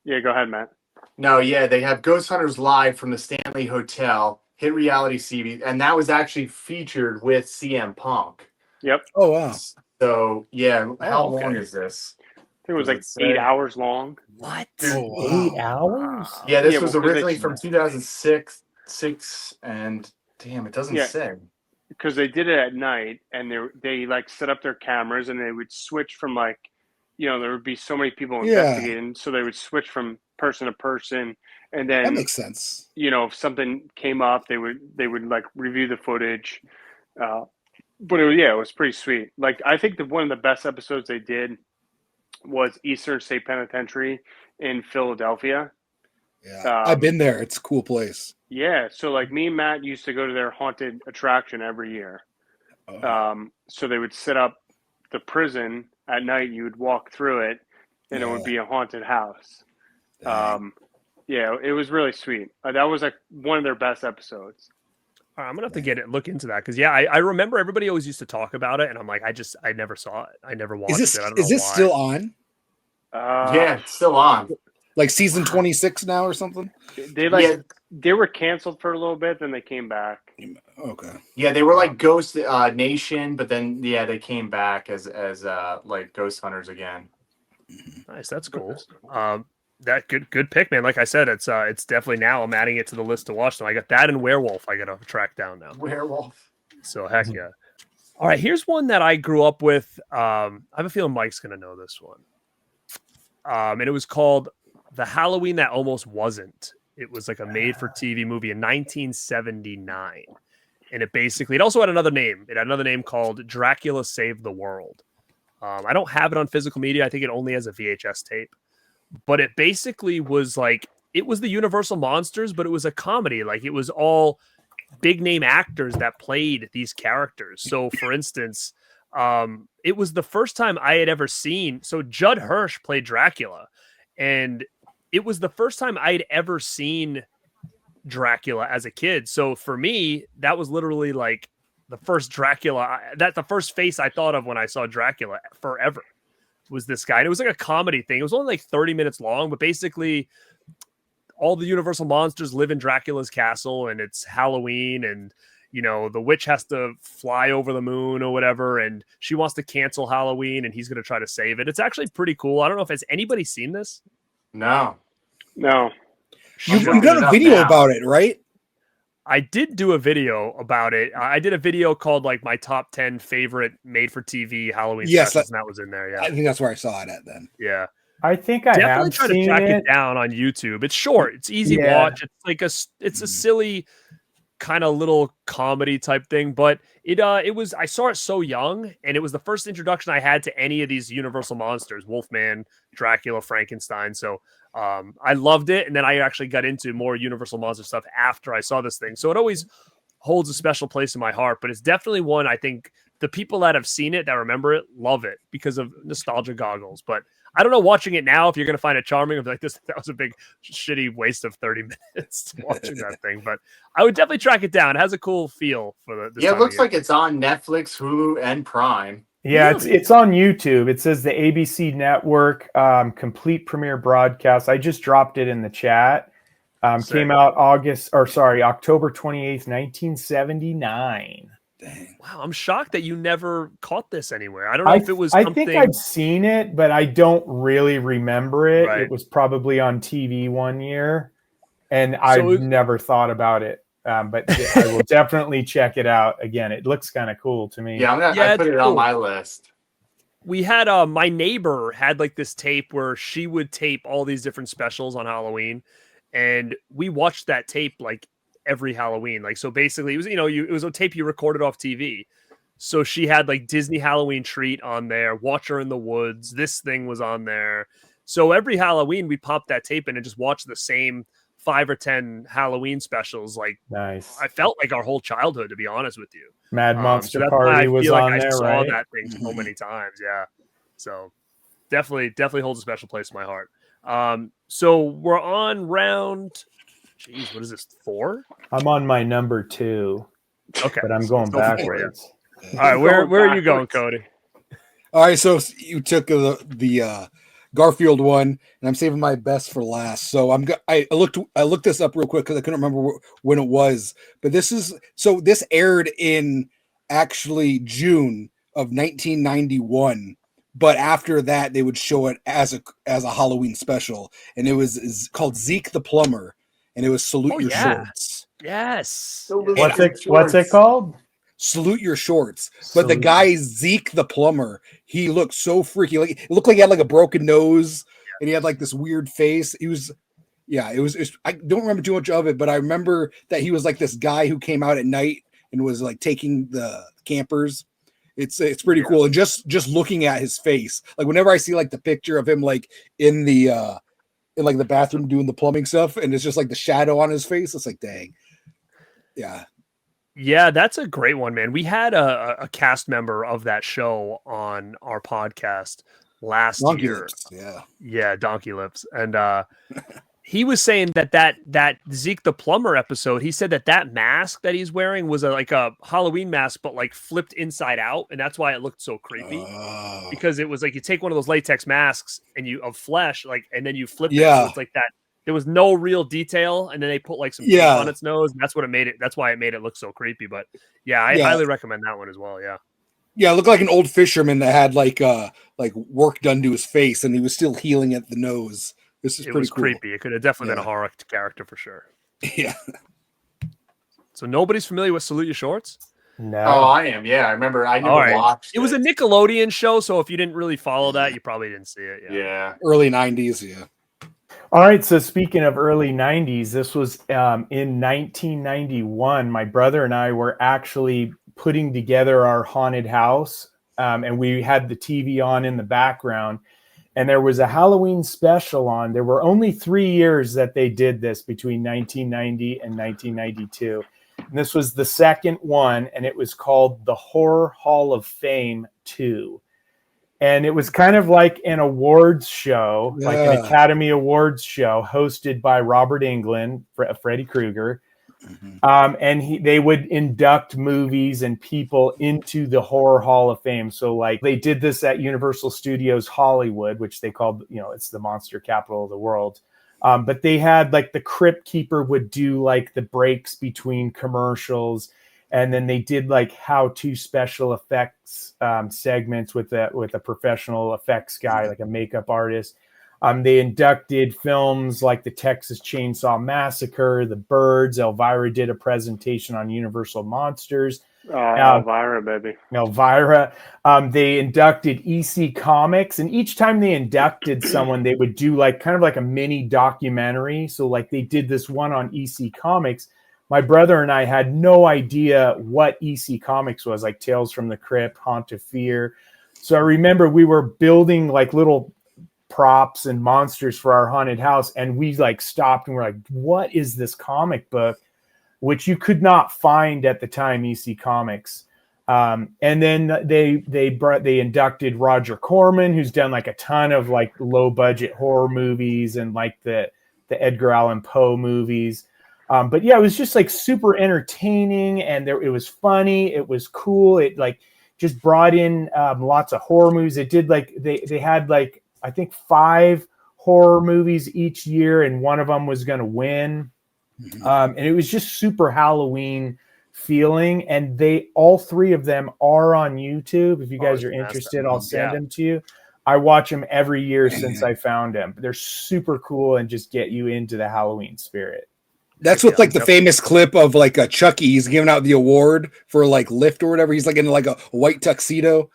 Yeah, go ahead, Matt. No, yeah, they have Ghost Hunters Live from the Stanley Hotel, Hit Reality TV, and that was actually featured with CM Punk. Yep. Oh wow. So, yeah, how okay. long is this? I think it was like Does 8 say? hours long. What? Oh, wow. 8 hours? Yeah, this Yeah, was well, 'cause originally they- from 2006, and damn, it doesn't Yeah. say. Because they did it at night, and they like set up their cameras, and they would switch from like, there would be so many people Yeah. investigating, so they would switch from person to person, and That then makes sense. if something came up, they would like review the footage. But it was pretty sweet. Like I think one of the best episodes they did was Eastern State Penitentiary in Philadelphia. Yeah. I've been there. It's a cool place. Yeah, so like me and Matt used to go to their haunted attraction every year. So they would set up the prison at night. You would walk through it, and it would be a haunted house. Yeah, it was really sweet. That was like one of their best episodes. All right, I'm gonna have to look into that because I remember everybody always used to talk about it, and I'm like, I never saw it. I never watched Is it. I don't this know is this why. still on? Yeah, it's still on. Like season 26 now or something? They were canceled for a little bit, then they came back. Okay. Yeah, they were like Ghost Nation, but then they came back as like Ghost Hunters again. Nice, that's cool. That good pick, man. Like I said, it's definitely now. I'm adding it to the list to watch. So I got that and Werewolf. I got to track down now. Werewolf. So heck yeah. All right, here's one that I grew up with. I have a feeling Mike's gonna know this one. And it was called The Halloween That Almost Wasn't. It was like a made-for-TV movie in 1979, and it also had another name. It had another name called Dracula Saved the World. I don't have it on physical media. I think it only has a VHS tape. But it basically was like, it was the Universal Monsters, but it was a comedy. Like, it was all big name actors that played these characters. So for instance, it was the first time I had ever seen, so Judd Hirsch played Dracula, and it was the first time I'd ever seen Dracula as a kid. So for me, that was literally like the first Dracula, the first face I thought of when I saw Dracula forever was this guy. And it was like a comedy thing. It was only like 30 minutes long, but basically all the Universal monsters live in Dracula's castle, and it's Halloween, and the witch has to fly over the moon or whatever, and she wants to cancel Halloween, and he's going to try to save it. It's actually pretty cool. I don't know if has anybody seen this? No. You've done a video about it, right? I did do a video about it. I did a video called like my top 10 favorite made-for-TV Halloween specials, and that was in there. Yeah, I think that's where I saw it at then. Yeah. I think I definitely have try seen to track it down on YouTube. It's short. It's easy watch. It's like it's a silly kind of little comedy type thing, but it was, I saw it so young, and it was the first introduction I had to any of these Universal monsters, Wolfman, Dracula, Frankenstein. So I loved it, and then I actually got into more Universal monster stuff after I saw this thing. So it always holds a special place in my heart, but it's definitely one I think the people that have seen it, that remember it, love it because of nostalgia goggles. But I don't know, watching it now, if you're going to find it charming, I'll be like, that was a big shitty waste of 30 minutes watching that thing. But I would definitely track it down. It has a cool feel for the. It looks like it's on Netflix, Hulu, and Prime. Yeah, it's on YouTube. It says the ABC Network complete premiere broadcast. I just dropped it in the chat. Came out October 28th, 1979. Dang. Wow, I'm shocked that you never caught this anywhere. I don't know if it was something. I think I've seen it, but I don't really remember it. Right. It was probably on TV one year. And I've never thought about it. But I will definitely check it out again. It looks kind of cool to me. Yeah, I put it on my list. We had my neighbor had like this tape where she would tape all these different specials on Halloween, and we watched that tape like every Halloween. Like, so basically, it was it was a tape you recorded off TV. So she had like Disney Halloween Treat on there, Watcher in the Woods. This thing was on there. So every Halloween we'd pop that tape in and just watch the same 5 or 10 Halloween specials. Like, nice. I felt like our whole childhood, to be honest with you. Mad Monster Party was on there, right? I saw that thing so many times. Yeah. So definitely holds a special place in my heart. So we're on round, geez, what is this, 4? I'm on my number 2. Okay. But I'm going backwards. All right. Where are you going, Cody? All right. So you took the Garfield one, and I'm saving my best for last. So I looked this up real quick because I couldn't remember when it was. But this aired in actually June of 1991. But after that, they would show it as a Halloween special, and it was called Zeke the Plumber, and it was Salute Your Shorts. Yes. What's it called? Salute Your Shorts. But the guy Zeke the Plumber, he looked so freaky. Like, it looked like he had like a broken nose, and he had like this weird face. It was I don't remember too much of it, but I remember that he was like this guy who came out at night and was like taking the campers. It's pretty cool. And just looking at his face, like whenever I see like the picture of him like in the bathroom doing the plumbing stuff, and it's just like the shadow on his face, it's like, dang. Yeah, that's a great one, man. We had a cast member of that show on our podcast last Donkey year. Lips, yeah, Donkey Lips, and he was saying that Zeke the Plumber episode. He said that mask that he's wearing was like a Halloween mask, but like flipped inside out, and that's why it looked so creepy. Because it was like you take one of those latex masks and of flesh, like, and then you flip it, so it's like that. There was no real detail, and then they put like some tape on its nose, and that's what it made it. That's why it made it look so creepy. But I highly recommend that one as well. Yeah, it looked like an old fisherman that had like work done to his face, and he was still healing at the nose. This is pretty cool. Creepy. It could have definitely been a horror character for sure. Yeah. So nobody's familiar with Salute Your Shorts? No. Oh, I am. Yeah, I remember. I never watched it. It was a Nickelodeon show, so if you didn't really follow that, you probably didn't see it. Yeah. Early 90s. Yeah. All right, so speaking of early 90s, this was in 1991. My brother and I were actually putting together our haunted house, and we had the TV on in the background, and there was a Halloween special on. There were only 3 years that they did this, between 1990 and 1992. And this was the second one, and it was called The Horror Hall of Fame 2. And it was kind of like an awards show, like an Academy Awards show hosted by Robert Englund, Freddy Krueger. And they would induct movies and people into the Horror Hall of Fame. So like they did this at Universal Studios Hollywood, which they called, it's the monster capital of the world. But they had like the Crypt Keeper would do like the breaks between commercials. And then they did like how-to special effects segments with a professional effects guy, like a makeup artist. They inducted films like the Texas Chainsaw Massacre, The Birds. Elvira did a presentation on Universal Monsters. Elvira, baby. Elvira. They inducted EC Comics, and each time they inducted someone, they would do like kind of like a mini documentary. So like they did this one on EC Comics. My brother and I had no idea what EC Comics was, like Tales from the Crypt, Haunt of Fear. So I remember we were building like little props and monsters for our haunted house, and we like stopped and we're like, what is this comic book? Which you could not find at the time, EC Comics. And then they inducted Roger Corman, who's done like a ton of like low budget horror movies and like the Edgar Allan Poe movies. But yeah, it was just like super entertaining, and it was funny. It was cool. It like just brought in lots of horror movies. It did like they had like I think 5 horror movies each year, and one of them was going to win. And it was just super Halloween feeling. And all 3 of them are on YouTube. If you guys are interested, I'll send them to you. I watch them every year since I found them. They're super cool and just get you into the Halloween spirit. That's But with like the famous clip of like Chucky. He's giving out the award for like lift or whatever. He's like in like a white tuxedo.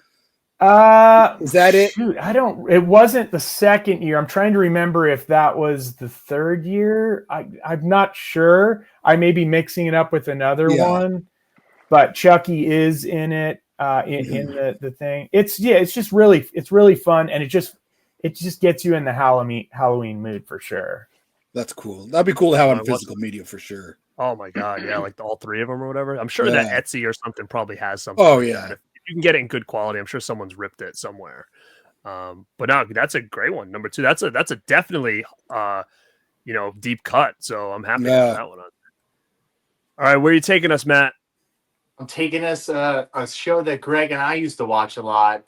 Is that it? Shoot, it wasn't the second year. I'm trying to remember if that was the third year. I'm not sure. I may be mixing it up with another one, but Chucky is in it, in the thing. It's just really fun. And it just gets you in the Halloween mood for sure. That's cool. That'd be cool to have on physical media for sure. Oh my God. Yeah. Like all three of them or whatever. I'm sure that Etsy or something probably has something. Oh like yeah. That. If you can get it in good quality, I'm sure someone's ripped it somewhere. But no, that's a great one. Number 2, that's a definitely, deep cut. So I'm happy to have that one on. All right. Where are you taking us, Matt? I'm taking us a show that Greg and I used to watch a lot,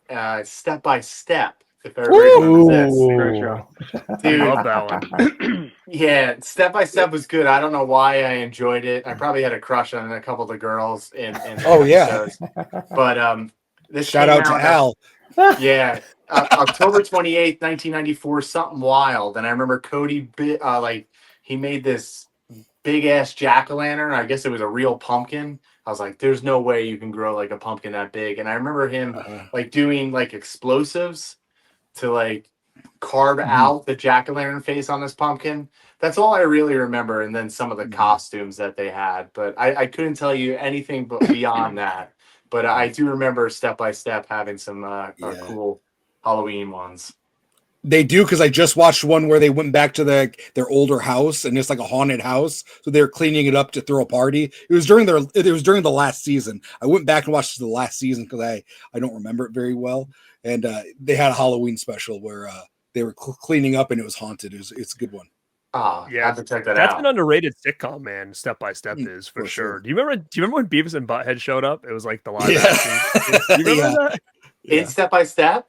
Step by Step. If everybody remembers this. Dude, I love that one. Yeah, Step by Step was good. I don't know why I enjoyed it. I probably had a crush on a couple of the girls in episodes. But this shout out to Al. Yeah, October 28th, 1994, something wild. And I remember Cody, he made this big ass jack-o'-lantern. I guess it was a real pumpkin. I was like, there's no way you can grow like a pumpkin that big. And I remember him like doing like explosives to like carve out the jack-o'-lantern face on this pumpkin. That's all I really remember. And then some of the costumes that they had, but I couldn't tell you anything but beyond that. But I do remember Step by Step having some cool Halloween ones. They do, because I just watched one where they went back to their older house, and it's like a haunted house. So they're cleaning it up to throw a party. It was during the last season. I went back and watched the last season because I don't remember it very well. And they had a Halloween special where they were cleaning up and it was haunted. It's a good one. Oh, yeah, I have to check that out. That's an underrated sitcom, man. Step by Step is for sure. Do you remember when Beavis and Butthead showed up? It was like the live action. Do you remember that? In Step by Step?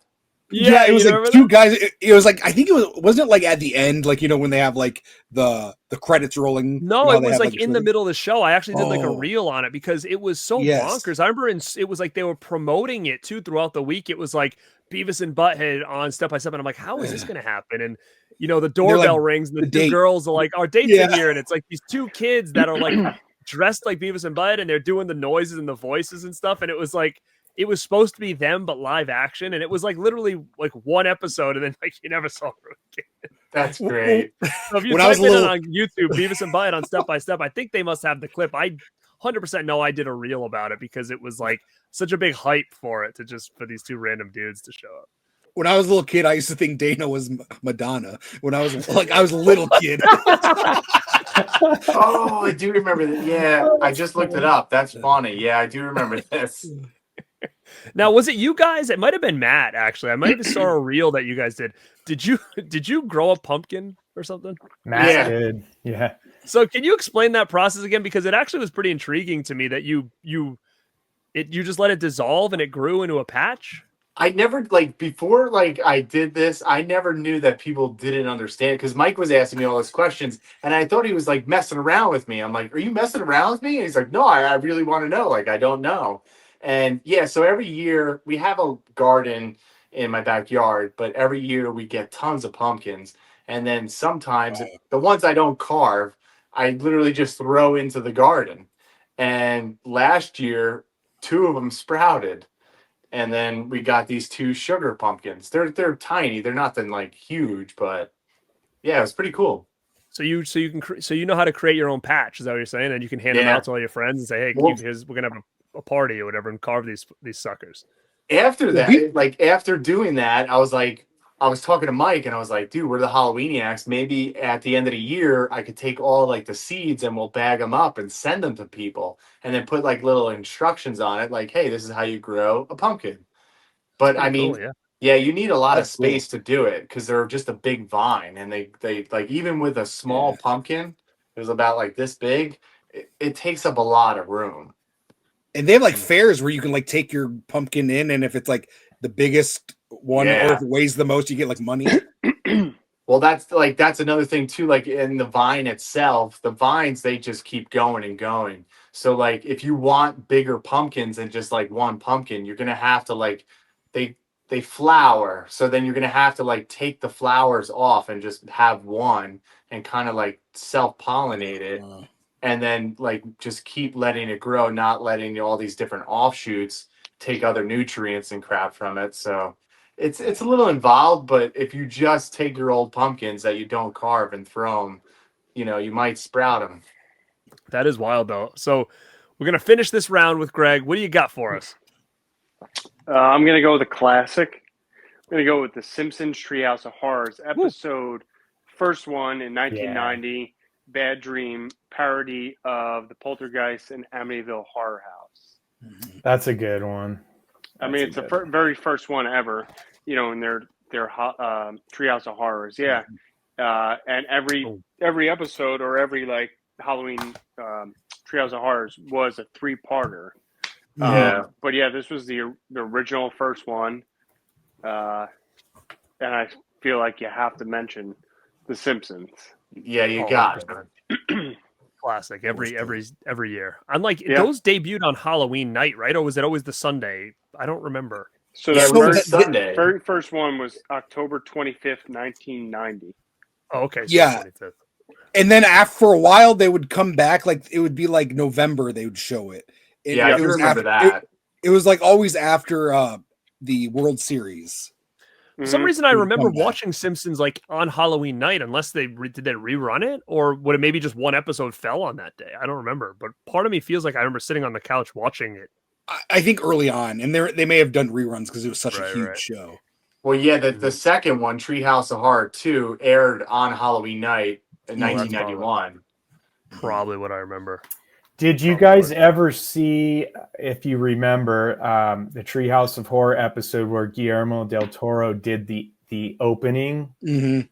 Yeah, it was like two guys. It was like, I think wasn't it like at the end, like, when they have like the credits rolling? No, it was like in the middle of the show. I actually did like a reel on it because it was so bonkers. I remember it was like they were promoting it too throughout the week. It was like Beavis and Butthead on Step by Step, and I'm like, how is this going to happen? And the doorbell rings, and the two girls are like, our date's in here, and it's like these two kids that are like dressed like Beavis and Butthead, and they're doing the noises and the voices and stuff, and it was like. It was supposed to be them, but live action, and it was like literally like one episode, and then like you never saw her again. That's great. So if you type it in on YouTube, Beavis and Butthead on Step by Step, I think they must have the clip. I 100% know I did a reel about it because it was like such a big hype for these two random dudes to show up. When I was a little kid, I used to think Dana was Madonna. When I was a little kid. Oh, I do remember that. Yeah, I just looked it up. That's funny. Yeah, I do remember this. Now, was it you guys? It might have been Matt, actually. I might have saw a reel that you guys did. Did you grow a pumpkin or something? Matt did. Yeah. So can you explain that process again? Because it actually was pretty intriguing to me that you just let it dissolve and it grew into a patch. I never before I did this, I never knew that people didn't understand, because Mike was asking me all those questions and I thought he was like messing around with me. I'm like, are you messing around with me? And he's like, no, I really want to know. Like, I don't know. And yeah, so every year we have a garden in my backyard, but every year we get tons of pumpkins. And then sometimes the ones I don't carve, I literally just throw into the garden. And last year, 2 of them sprouted. And then we got these 2 sugar pumpkins. They're tiny. They're nothing like huge, but yeah, it was pretty cool. So you know how to create your own patch. Is that what you're saying? And you can hand them out to all your friends and say, hey, we're gonna have a party or whatever and carve these suckers. After that, after doing that, I was talking to Mike and I was like, dude, we're the Halloweeniacs. Maybe at the end of the year, I could take all like the seeds and we'll bag them up and send them to people and then put like little instructions on it. Like, hey, this is how you grow a pumpkin. But I mean, you need a lot of space to do it because they're just a big vine. And they like, even with a small pumpkin, it was about like this big, it takes up a lot of room. And they have like fairs where you can like take your pumpkin in, and if it's like the biggest one or if it weighs the most, you get like money. Well, that's another thing too. Like in the vine itself, the vines, they just keep going and going. So like if you want bigger pumpkins than just like one pumpkin, you're gonna have to like they flower. So then you're gonna have to like take the flowers off and just have one and kind of like self-pollinate it. and then like just keep letting it grow, not letting all these different offshoots take other nutrients and crap from it. So it's a little involved, but if you just take your old pumpkins that you don't carve and throw them, you might sprout them. That is wild, though. So we're going to finish this round with Greg. What do you got for us? I'm going to go with a classic. I'm going to go with The Simpsons Treehouse of Horrors episode, first one in 1990, Bad Dream, parody of the Poltergeist and Amityville Horror House. That's a good one. It's the very first one ever, in their Treehouse of Horrors. Yeah. And every episode or every like Halloween Treehouse of Horrors was a 3-parter. But yeah, this was the original first one. And I feel like you have to mention The Simpsons. Yeah, you got it. Classic every year. Unlike those debuted on Halloween night, right? Or was it always the Sunday? I don't remember. So the very first one was October 25th, 1990. Oh, okay. So yeah. 25th. And then for a while they would come back, like it would be like November they would show it. I do remember that. It was like always after the World Series. For some reason, I remember watching Simpsons like on Halloween night, unless did they rerun it, or would it maybe just one episode fell on that day? I don't remember, but part of me feels like I remember sitting on the couch watching it. I think early on, and they may have done reruns because it was such a huge show. Well, yeah, the second one, Treehouse of Horror 2, aired on Halloween night in 1991. Probably what I remember. Did you guys ever see, if you remember, the Treehouse of Horror episode where Guillermo del Toro did the opening? Mm-hmm.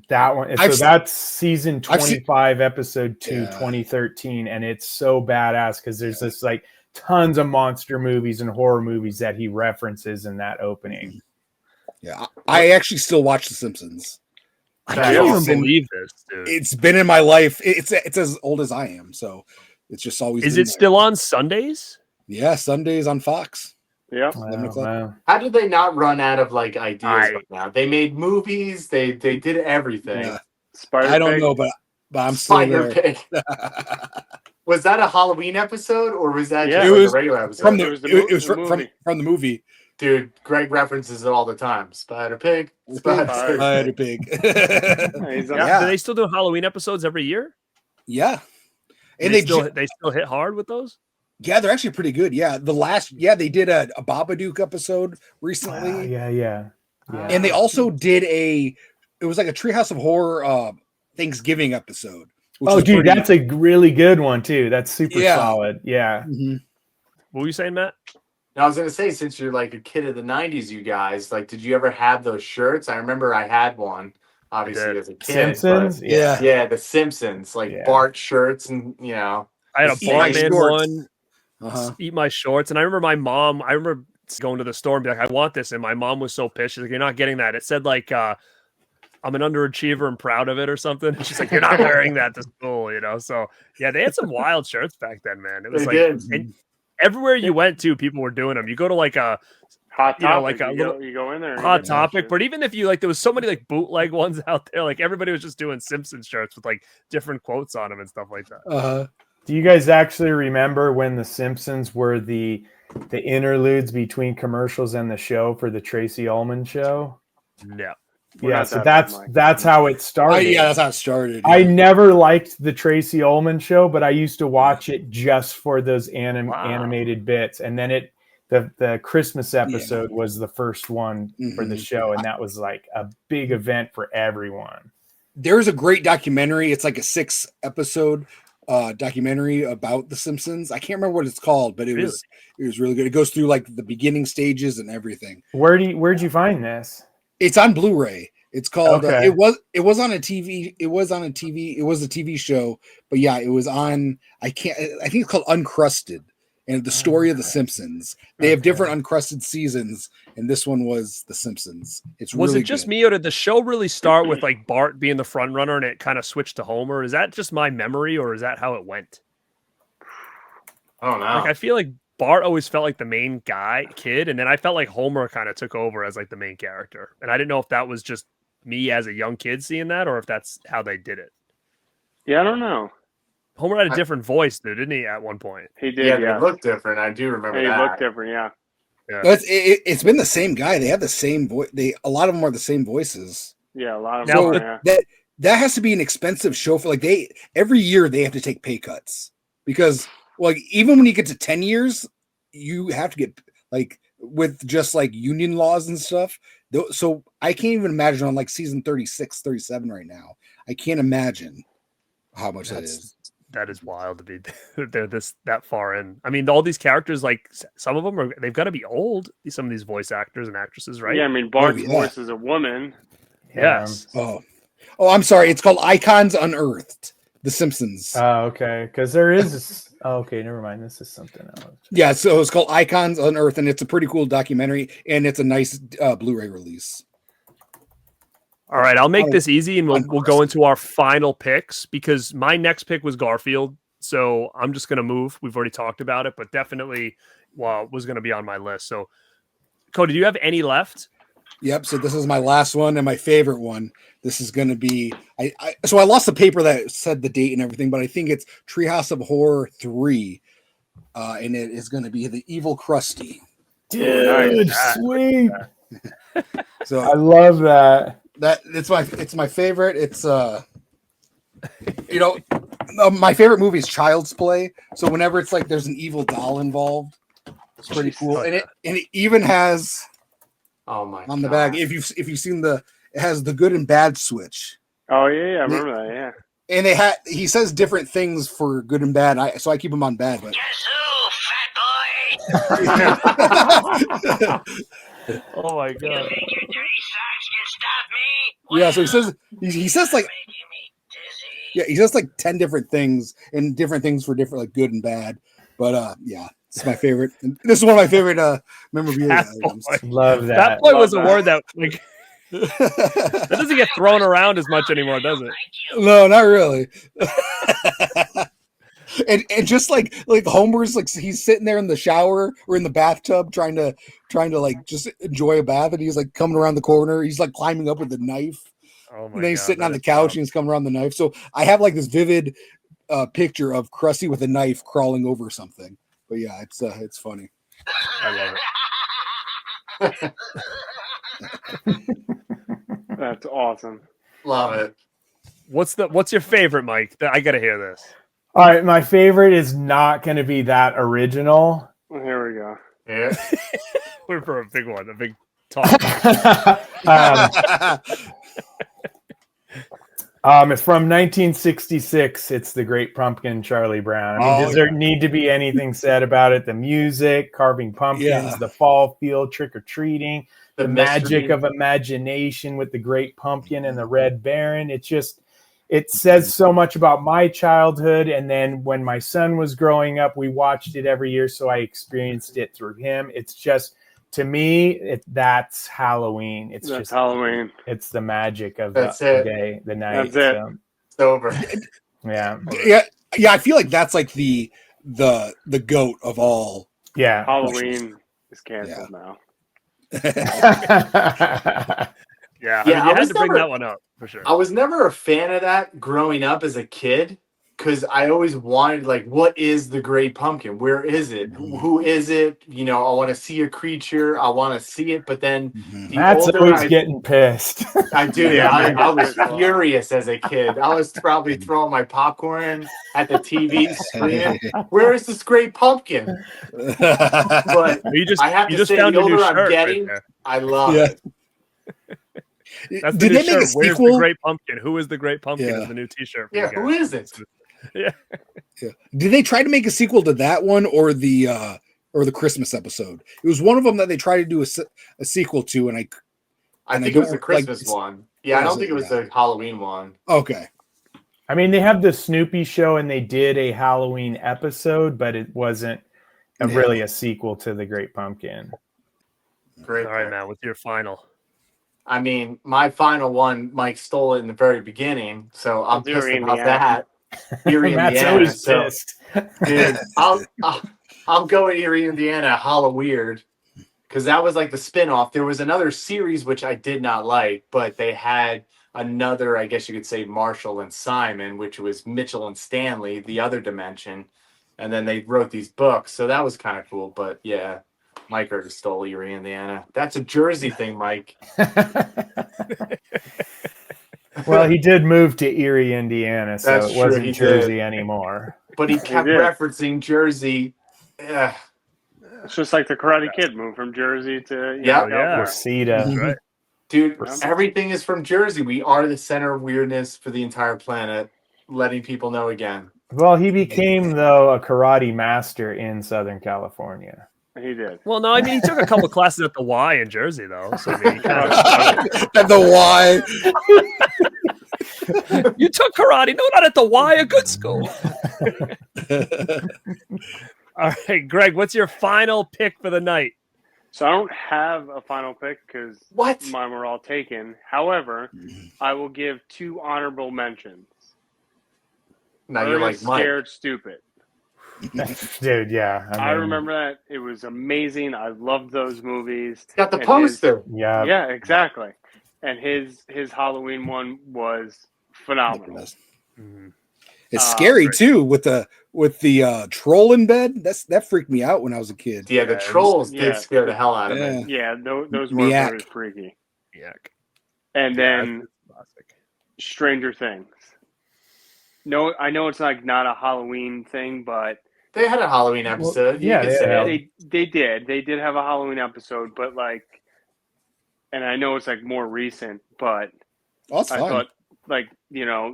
That one. So that's season 25, episode 2, 2013, and it's so badass because there's this like tons of monster movies and horror movies that he references in that opening. Yeah, I actually still watch The Simpsons. I can't even believe this, dude. It's been in my life. It's as old as I am, so it's just always. Is it still on Sundays? Yeah, Sundays on Fox. Yeah. Wow. How did they not run out of like ideas right now? They made movies. They did everything. Yeah. I don't know, but I'm still there. Was that a Halloween episode or was that just a regular episode? From the movie. Dude, Greg references it all the time. Spider Pig. Spider Pig. Do they still do Halloween episodes every year? Yeah. And they still hit hard with those? Yeah, they're actually pretty good. Yeah. They did a Babadook episode recently. Yeah. And they also did it was like a Treehouse of Horror Thanksgiving episode. Oh, dude, that's a really good one too. That's super solid. Yeah. Mm-hmm. What were you saying, Matt? Now, I was going to say, since you're like a kid of the 90s, you guys, like, did you ever have those shirts? I remember I had one, obviously, as a kid. Simpsons? Yeah, the Simpsons, like Bart shirts and, I had a Bartman one, eat my shorts. And I remember my mom, going to the store and be like, I want this. And my mom was so pissed. She's like, you're not getting that. It said like, I'm an underachiever and proud of it or something. And she's like, you're not wearing that to school, So, yeah, they had some wild shirts back then, man. It was everywhere you went to, people were doing them. You go to like a Hot Topic, you go in there. Hot Topic, but even if you there was so many like bootleg ones out there. Like everybody was just doing Simpsons shirts with like different quotes on them and stuff like that. Do you guys actually remember when the Simpsons were the interludes between commercials and the show for the Tracy Ullman show? No. Yeah, so that's how it started. That's how it started. I never liked the Tracy Ullman show, but I used to watch it just for those animated bits. And then the Christmas episode was the first one for the show, and that was like a big event for everyone. There's a great documentary. It's like a 6-episode documentary about the Simpsons. I can't remember what it's called, but it was really good. It goes through like the beginning stages and everything. Where'd you find this? It's on Blu-ray. It's called. It was on a TV. It was on a TV. It was a TV show. But yeah, it was on. I think it's called Uncrusted, and the story of the Simpsons. They have different Uncrusted seasons, and this one was the Simpsons. Was it just me, or did the show really start with like Bart being the front runner, and it kind of switched to Homer? Is that just my memory, or is that how it went? I don't know. Like I feel like Bart always felt like the main kid, and then I felt like Homer kind of took over as like the main character. And I didn't know if that was just me as a young kid seeing that, or if that's how they did it. Yeah, I don't know. Homer had a different voice, though, didn't he? At one point, He did. Yeah, Yeah, they look different. I do remember He that. looked different. Yeah. yeah. But it's been the same guy. They have the same voice. A lot of them are the same voices. Yeah, a lot of Now, them. Yeah. That has to be an expensive show for every year they have to take pay cuts because even when you get to 10 years, you have to get with just union laws and stuff. So I can't even imagine on season 36, 37 right now. I can't imagine how much that is. That is wild to be they're that far in. I mean, all these characters, some of them they've got to be old. Some of these voice actors and actresses, right? Yeah, I mean, Bart's voice is a woman. Yes. Oh, I'm sorry. It's called Icons Unearthed. The Simpsons. Oh, okay. Because there is. Okay, never mind. This is something else. Yeah, so it's called Icons Unearthed, and it's a pretty cool documentary, and it's a nice Blu-ray release. All right, I'll make this easy, and we'll go into our final picks because my next pick was Garfield. So I'm just going to move. We've already talked about it, but definitely was going to be on my list. So, Cody, do you have any left? Yep. So this is my last one and my favorite one. This is going to be so I lost the paper that said the date and everything, but I think it's Treehouse of Horror 3, and it is going to be The Evil Krusty. Dude, sweet. So I love that. It's my favorite. It's my favorite movie is Child's Play. So whenever it's there's an evil doll involved, it's pretty cool. And it even has on the bag. If you've seen it has the good and bad switch. Oh yeah, I remember that. Yeah. And he says different things for good and bad. So I keep him on bad. But guess who, fat boy? Oh my god! You think your dirty socks can stop me? yeah, so he says Making me dizzy. yeah, he says 10 different things and different things for different good and bad. But yeah, it's my favorite. And this is one of my favorite memorabilia items. Love that. That boy was a word that that doesn't get thrown around as much anymore, does it? No, not really. and just Homer's he's sitting there in the shower or in the bathtub trying to just enjoy a bath, and he's coming around the corner. He's climbing up with the knife. Oh my and then he's God, sitting on the couch and he's coming around the knife. So I have this vivid picture of Krusty with a knife crawling over something. But yeah, it's funny. I love it. That's awesome. Love it. What's your favorite, Mike? I gotta hear this. All right, my favorite is not going to be that original. Well, here we go. Yeah. We're for a big one, a big talk. It's from 1966. It's The Great Pumpkin, Charlie Brown. I mean, does there need to be anything said about it? The music, carving pumpkins, the fall field, trick-or-treating, the magic of imagination with the Great Pumpkin and the Red Baron. It says so much about my childhood. And then when my son was growing up, we watched it every year. So I experienced it through him. It's just, to me, that's Halloween. That's just Halloween. It's the magic of the day, the night. That's it. It's over. Yeah. Yeah. I feel that's the goat of all. Yeah. Halloween is canceled now. Yeah, I mean, you had to bring that one up for sure. I was never a fan of that growing up as a kid because I always wanted, what is the Great Pumpkin? Where is it? Who is it? I want to see a creature. I want to see it. But then Matt's always getting pissed. I do. Yeah, I was furious as a kid. I was probably throwing my popcorn at the TV screen. Where is this Great Pumpkin? But I have to say, the older I'm getting, I love it. That's the new shirt. Where's the Great Pumpkin? Who is the Great Pumpkin? Is the new T-shirt. Yeah, who is it? Yeah. Did they try to make a sequel to that one or the Christmas episode? It was one of them that they tried to do a sequel to, and I think it was the Christmas one. Yeah, I don't think it was the Halloween one. Okay. I mean, they have the Snoopy show, and they did a Halloween episode, but it wasn't really a sequel to the Great Pumpkin. Great. All right, Matt, what's your final? I mean, my final one, Mike stole it in the very beginning, so I'm pissed about that. Erie, Matt's Indiana. always pissed. Dude, I'll go with Erie, Indiana, Halloweird, because that was the spinoff. There was another series which I did not like, but they had another, I guess you could say, Marshall and Simon, which was Mitchell and Stanley, the other dimension. And then they wrote these books. So that was kind of cool. But yeah, Mike already stole Erie, Indiana. That's a Jersey thing, Mike. Well, he did move to Erie, Indiana, so That's it true, wasn't he Jersey did. anymore. But he kept did. referencing Jersey. It's just like the Karate Kid moved from Jersey to Yeah. Yeah. Reseda. That's right. Dude, Yeah. everything is from Jersey. We are the center of weirdness for the entire planet. Letting people know again. Well, he became, though, a karate master in Southern California. He did. Well, no, I mean, he took a couple classes at the Y in Jersey, though. So, I mean, he kind of At the Y. you took karate. No, not at the Y, a good school. All right, Greg, what's your final pick for the night? So I don't have a final pick because What? mine were all taken. However, I will give 2 honorable mentions. Now you're like Ernest Mike. Scared Stupid. Dude, yeah. I mean, remember that. It was amazing. I loved those movies. Got the And poster. Yeah. Yeah, exactly. And his Halloween one was phenomenal. It's scary great. too with the troll in bed. That freaked me out when I was a kid. Yeah, the Yeah, it was- trolls yeah. did scare the hell out of Yeah. me. Yeah, those were Yuck. very freaky. Yuck. And then that's classic. Stranger Things. No, I know it's like not a Halloween thing, but They had a Halloween episode. yeah, you could they say. had- they did have a Halloween episode, but like, and I know it's like more recent, but Oh, that's I fine. thought like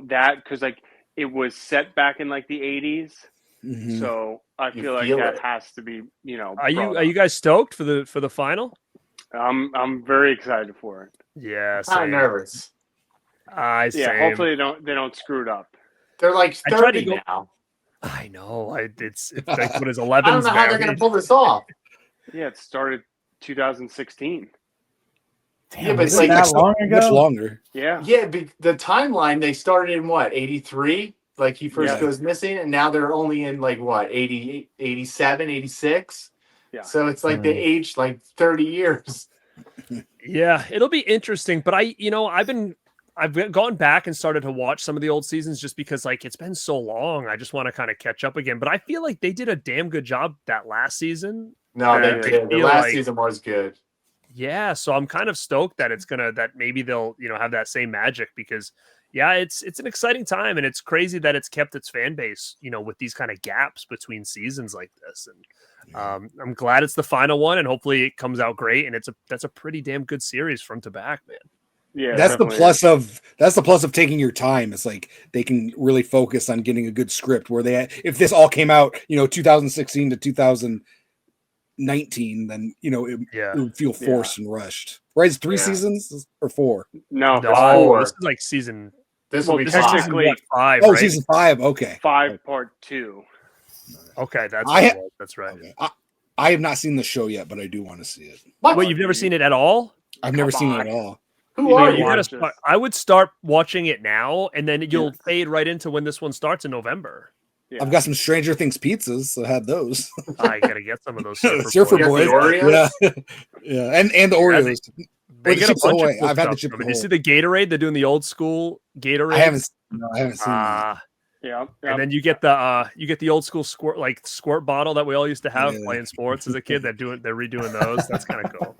that because like it was set back in like the 80s, Mhm. so I You feel like feel that it. has to be Are you brought you guys stoked for the final? up. I'm very excited for it. Yeah, I'm same. nervous. I Yeah, same. hopefully they don't screw it up. They're like I tried to 30 go- now. I know. It's like what is I 11's don't know how they're going to married. pull this off. Yeah, it started 2016. Damn, Yeah, but was it's it like that long ago? Much longer. Yeah, Yeah, the timeline, they started in what, 83? Like he first Yeah. goes missing, and now they're only in like what, 88, 87, 86? Yeah. So it's like they aged like 30 years. Yeah, it'll be interesting. But I've gone back and started to watch some of the old seasons just because like it's been so long. I just want to kind of catch up again. But I feel like they did a damn good job that last season. No, Yeah, they I did. The feel last like- season was good. Yeah, so I'm kind of stoked that that maybe they'll have that same magic because yeah, it's an exciting time and it's crazy that it's kept its fan base with these kind of gaps between seasons like this. And I'm glad it's the final one and hopefully it comes out great and that's a pretty damn good series front to back, man. yeah. That's the definitely. plus of taking your time. It's like they can really focus on getting a good script where if this all came out 2016 to 2019, then it would feel forced and rushed. Right? It's 3 Yeah. seasons or 4? No, No, four. this is like season. This Well, will be This is fine. technically- season 5. Oh, right? season 5. Okay. 5 part 2. Okay, that's I- what it was. That's right. Okay. I have not seen the show yet, but I do want to see it. What? Wait, you've never seen it at all? I've never Come seen it on. at all. Who You are know, you? gotta watch start, this. I would start watching it now, and then you'll fade right into when this one starts in November. Yeah. I've got some Stranger Things pizzas, so I had those. I gotta get some of those Surfer You got Boys. the Oreos? Yeah. Yeah. And the Oreos. They Or the get a Chips bunch of Ahoy. cool I've had the stuff Chips from it. You Ahoy. see the Gatorade? They're doing the old school Gatorade. I haven't seen that. Yeah. And then you get the old school squirt bottle that we all used to have Yeah. playing sports as a kid. They're redoing those. That's kind of cool.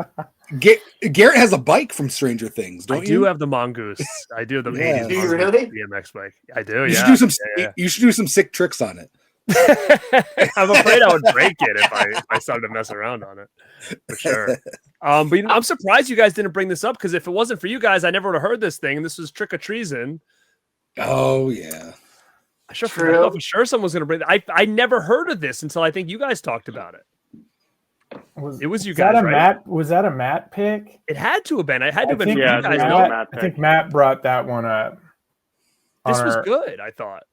Garrett has a bike from Stranger Things, I don't do you? have the mongoose. I do have the Yeah. 80s Do you Mongoose really? BMX bike. I do. You Yeah. should do some. Yeah. You should do some sick tricks on it. I'm afraid I would break it if I started to mess around on it, for sure. But I'm surprised you guys didn't bring this up because if it wasn't for you guys, I never would have heard this thing. This was trick or treason. Oh yeah. I thought True. for sure someone was going to bring. I never heard of this until I think you guys talked about it. It was you guys, right? Was that a Matt pick? It had to have been. It had to have been. think You Yeah, guys it was know. Matt I think Matt brought that one up. This on was our- good. I thought.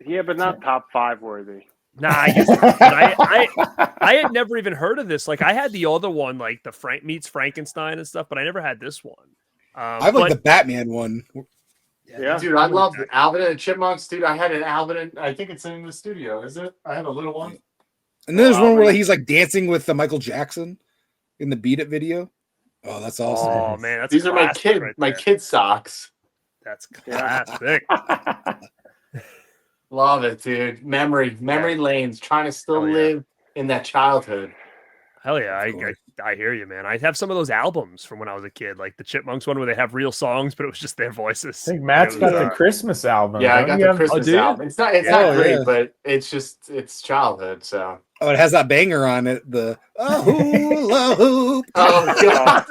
Yeah, but not top 5 worthy. Nah, I guess not. But I had never even heard of this. Like I had the other one, like the Frank meets Frankenstein and stuff, but I never had this one. I have like the Batman one. Yeah. Dude, I love Alvin and the Chipmunks. Dude, I had an Alvin and I think it's in the studio, is it? I have a little one. And then there's one where Alvin. he's like dancing with Michael Jackson in the Beat It video. Oh, that's awesome. Oh man, that's These are my classic kid right my there. kid socks. That's classic. Love it, dude. Memory lanes. Trying to still Hell yeah. live in that childhood. Hell yeah, Of course. I hear you, man. I have some of those albums from when I was a kid, like the Chipmunks one where they have real songs, but it was just their voices. I think Matt's It was, got the Christmas album. Yeah, I don't got you the have- Christmas do you? album. It's not Oh, great, yeah. but it's childhood. So Oh, it has that banger on it. The hula hoop. oh god,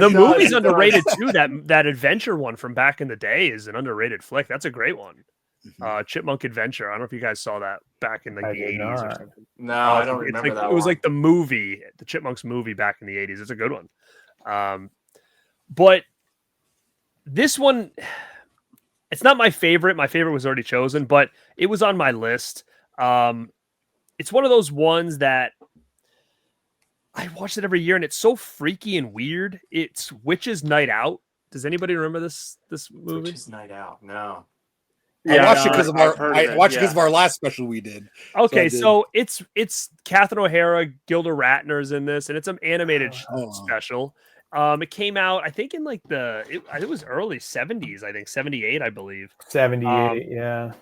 the movie's underrated too. That adventure one from back in the day is an underrated flick. That's a great one. Chipmunk Adventure. I don't know if you guys saw that back in like I the did 80s or not. something. No, I don't It's remember like, that. it was one. like the movie, the Chipmunks movie back in the 80s. It's a good one. But this one, it's not my favorite. My favorite was already chosen, but it was on my list. It's one of those ones that I watch it every year, and it's so freaky and weird. It's Witches Night Out. Does anybody remember this movie? Witches Night Out. No. I watched it because of I've heard of it, of our last special we did. Okay, So it's Catherine O'Hara, Gilda Radner's in this, and it's an animated Oh. special. It came out, I think, in like it was early 70s, I think 78, I believe. 78, yeah.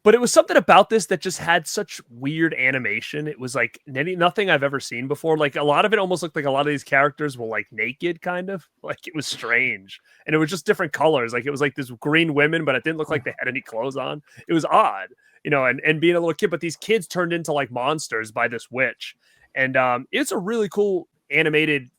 But it was something about this that just had such weird animation. It was like nothing I've ever seen before. Like a lot of it almost looked like a lot of these characters were like naked, kind of. Like it was strange. And it was just different colors. Like it was like this green women, but it didn't look like they had any clothes on. It was odd, and being a little kid, but these kids turned into like monsters by this witch. And it's a really cool animated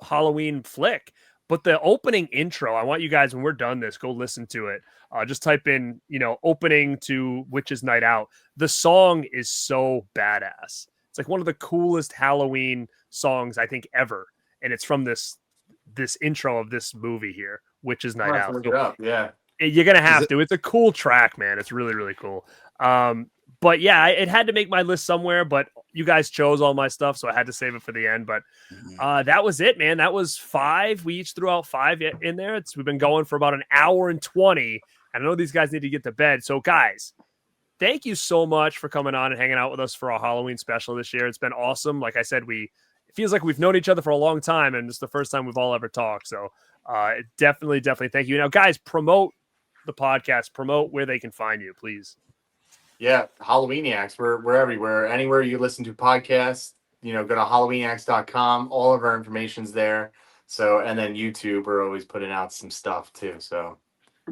Halloween flick. But the opening intro, I want you guys, when we're done this, go listen to it. Just type in, opening to Witches Night Out. The song is so badass. It's like one of the coolest Halloween songs I think ever, and it's from this intro of this movie here, Witches Night Out. Look it up. Yeah. You're gonna have to. It's a cool track, man. It's really, really cool. But yeah, it had to make my list somewhere. But you guys chose all my stuff, so I had to save it for the end. But that was it, man. That was 5. We each threw out 5 in there. We've been going for about an hour and 20. I know these guys need to get to bed. So, guys, thank you so much for coming on and hanging out with us for our Halloween special this year. It's been awesome. Like I said, it feels like we've known each other for a long time, and it's the first time we've all ever talked. So, definitely thank you. Now, guys, promote the podcast. Promote where they can find you, please. Yeah, Halloweeniacs. We're everywhere. Anywhere you listen to podcasts, go to Halloweeniacs.com. All of our information's there. So, and then YouTube, we're always putting out some stuff too. So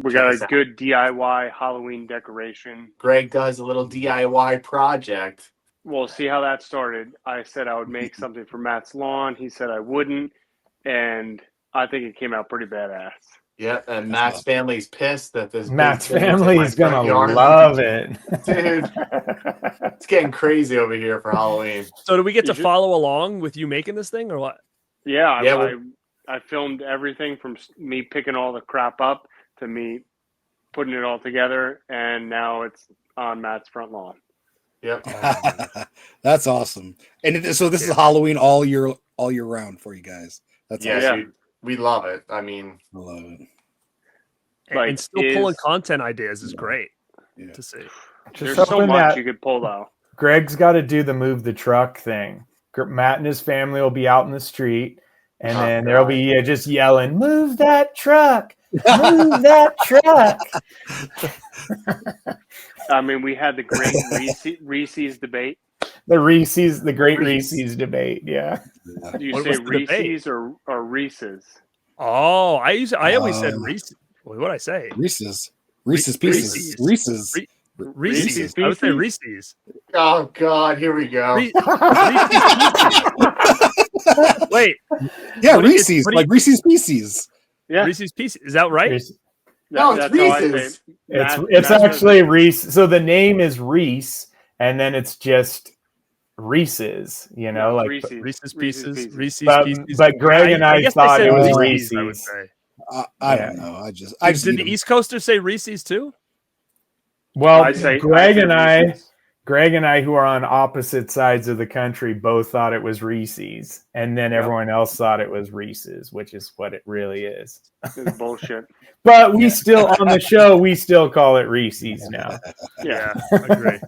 We got a good DIY Halloween decoration. Greg does a little DIY project. We'll see how that started. I said I would make something for Matt's lawn. He said I wouldn't. And I think it came out pretty badass. Yeah, and Matt's family's pissed that this Matt's big thing is in family my is gonna front yard. love it, Dude. It's getting crazy over here for Halloween. So, do we get to follow along with you making this thing, or what? Yeah, I filmed everything from me picking all the crap up to me putting it all together, and now it's on Matt's front lawn. Yep. That's awesome. And so this is Halloween all year round for you guys. That's awesome. Dude, we love it. I mean, I love it. And still pulling content ideas is great to see. There's so much you could pull though. Greg's got to do the move the truck thing. Matt and his family will be out in the street, and then there'll be just yelling, "Move that truck! Move that truck!" I mean, we had the great Reese's debate. The great Reese's debate. Yeah. Do you What say was the debate? Reese's or Reese's? Oh, I always said Reese. What did I say? Reese's Pieces. Reese's. Reese's. I would say Reese's. oh God, here we go. Wait. Yeah, What is- Reese's. what do you- Like Reese's Pieces. Yeah, Reese's Pieces. Is that right? No, it's that's how I say Reese's. it. It's actually Reese. So the name is Reese, and then it's just Reese's. Like Reese's Pieces. Reese's But- Pieces. but Greg and I guess thought said it was Reese's, I would Reese's. say. I don't know. I just Did eat the 'em. East Coasters say Reese's too? Well, I say Greg and Reese's. I, who are on opposite sides of the country, both thought it was Reese's, and then everyone else thought it was Reese's, which is what it really is. It's bullshit. But we still, on the show, we still call it Reese's now. Yeah. I agree.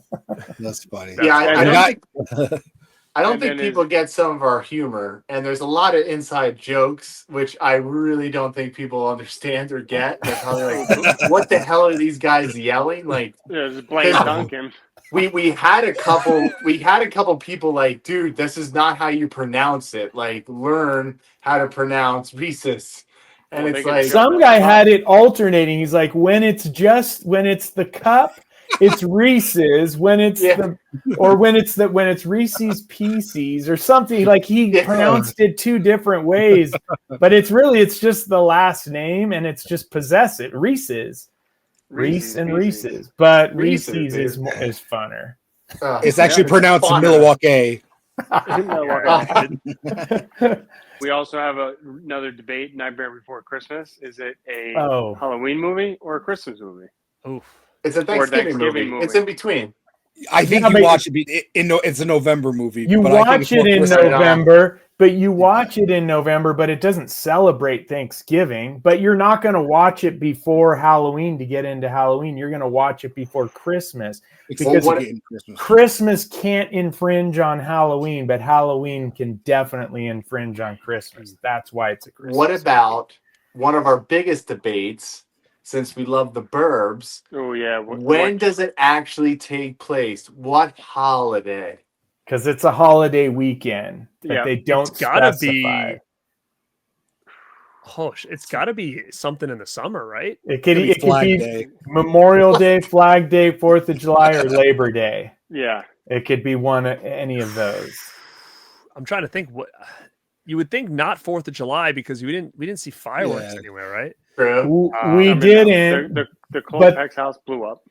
That's funny. Yeah, I And don't got- think I don't And think then people get some of our humor, and there's a lot of inside jokes, which I really don't think people understand or get. They're probably like, "What the hell are these guys yelling?" Like, There's Blaine Duncan. we had a couple people like, "Dude, this is not how you pronounce it. Like, learn how to pronounce Reese's." And Well, they it's can like, figure Some guy had it alternating. He's like, when it's the cup, it's Reese's. When it's Yeah. when it's Reese's Pieces or something. Like he Yeah. pronounced it two different ways, but it's just the last name and it's just possessive. Reese's. Reese and Pieces. Reese's, but Reese's, Reese's is dude. is funner. It's actually it's pronounced funner. Milwaukee. We also have another debate. Nightmare Before Christmas. Is it a Oh. Halloween movie or a Christmas movie? Oof. It's a Thanksgiving movie. movie. It's in between. I think Yeah, you but watch it. It's a November movie. You but I think watch it's more it in Christmas. Right on. November, but it doesn't celebrate Thanksgiving. But you're not going to watch it before Halloween to get into Halloween. You're going to watch it before Christmas. Because what- Christmas can't infringe on Halloween, but Halloween can definitely infringe on Christmas. That's why it's a Christmas. What about one of our biggest debates? Since we love the Burbs, Oh yeah. when does it actually take place? What holiday? Because it's a holiday weekend, but Yeah, they don't It's gotta specify. be. Oh, it's got to be something in the summer, right? It could It's gonna be be Flag Day. Memorial Day, Flag Day, 4th of July, or Labor Day. Yeah. It could be any of those. I'm trying to think what you would think not 4th of July because we didn't see fireworks Yeah. anywhere, right? True. We I mean, didn't. The Klopek's house blew up.